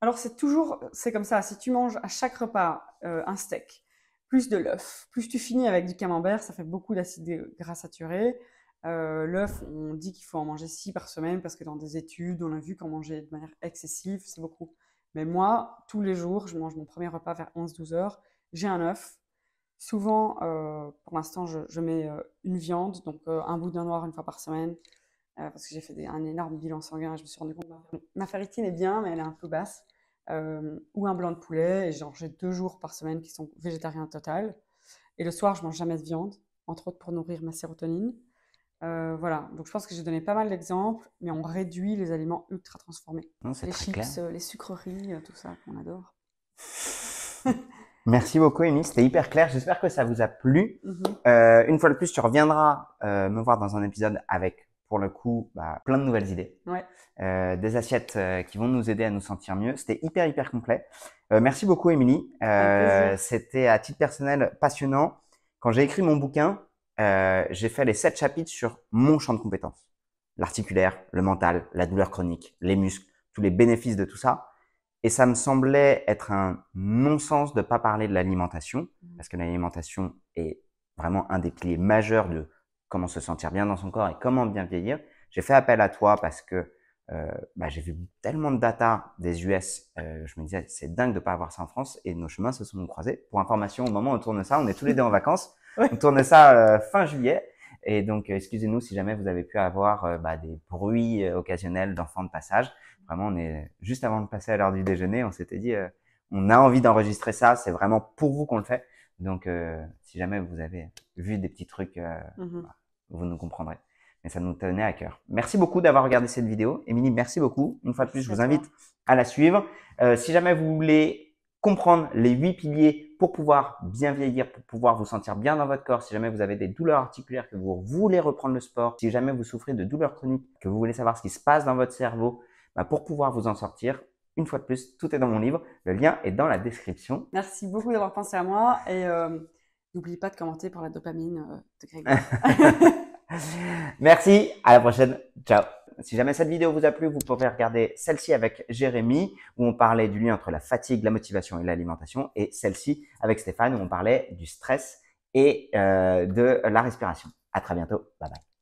Alors c'est comme ça, si tu manges à chaque repas un steak, plus de l'œuf, plus tu finis avec du camembert, ça fait beaucoup d'acides gras saturés. L'œuf, on dit qu'il faut en manger 6 par semaine parce que dans des études, on a vu qu'en manger de manière excessive, c'est beaucoup. Mais moi, tous les jours, je mange mon premier repas vers 11-12 heures, j'ai un œuf. Souvent, pour l'instant, je mets une viande, donc un boudin noir 1 fois par semaine, parce que j'ai fait un énorme bilan sanguin et je me suis rendu compte que ma ferritine est bien, mais elle est un peu basse. Ou un blanc de poulet, et genre j'ai 2 jours par semaine qui sont végétariens total. Et le soir, je mange jamais de viande, entre autres pour nourrir ma sérotonine. Voilà, donc je pense que j'ai donné pas mal d'exemples, mais on réduit les aliments ultra transformés. Non, c'est Les très chips, clair. les sucreries, tout ça qu'on adore. Merci beaucoup, Émilie. C'était hyper clair. J'espère que ça vous a plu. Une fois de plus, tu reviendras me voir dans un épisode avec, pour le coup, plein de nouvelles idées. Ouais. Des assiettes qui vont nous aider à nous sentir mieux. C'était hyper complet. Merci beaucoup, Émilie. C'était à titre personnel passionnant. Quand j'ai écrit mon bouquin, j'ai fait les 7 chapitres sur mon champ de compétences. L'articulaire, le mental, la douleur chronique, les muscles, tous les bénéfices de tout ça. Et ça me semblait être un non-sens de pas parler de l'alimentation, parce que l'alimentation est vraiment un des piliers majeurs de comment se sentir bien dans son corps et comment bien vieillir. J'ai fait appel à toi parce que j'ai vu tellement de data des US, je me disais c'est dingue de pas avoir ça en France, et nos chemins se sont croisés. Pour information, au moment où on tourne ça, on est tous les deux en vacances. Ouais. On tourne ça fin juillet, et donc excusez-nous si jamais vous avez pu avoir des bruits occasionnels d'enfants de passage. Vraiment, on est juste avant de passer à l'heure du déjeuner, on s'était dit on a envie d'enregistrer ça, c'est vraiment pour vous qu'on le fait. Donc si jamais vous avez vu des petits trucs, vous nous comprendrez. Mais ça nous tenait à cœur. Merci beaucoup d'avoir regardé cette vidéo. Émilie, merci beaucoup. Une fois de plus, je vous invite à la suivre. Si jamais vous voulez comprendre les 8 piliers pour pouvoir bien vieillir, pour pouvoir vous sentir bien dans votre corps, si jamais vous avez des douleurs articulaires, que vous voulez reprendre le sport, si jamais vous souffrez de douleurs chroniques, que vous voulez savoir ce qui se passe dans votre cerveau, pour pouvoir vous en sortir, une fois de plus, tout est dans mon livre. Le lien est dans la description. Merci beaucoup d'avoir pensé à moi, et n'oubliez pas de commenter pour la dopamine de Grégoire. Merci, à la prochaine, ciao. Si jamais cette vidéo vous a plu, vous pouvez regarder celle-ci avec Jérémy, où on parlait du lien entre la fatigue, la motivation et l'alimentation, et celle-ci avec Stéphane, où on parlait du stress et de la respiration. À très bientôt, bye bye.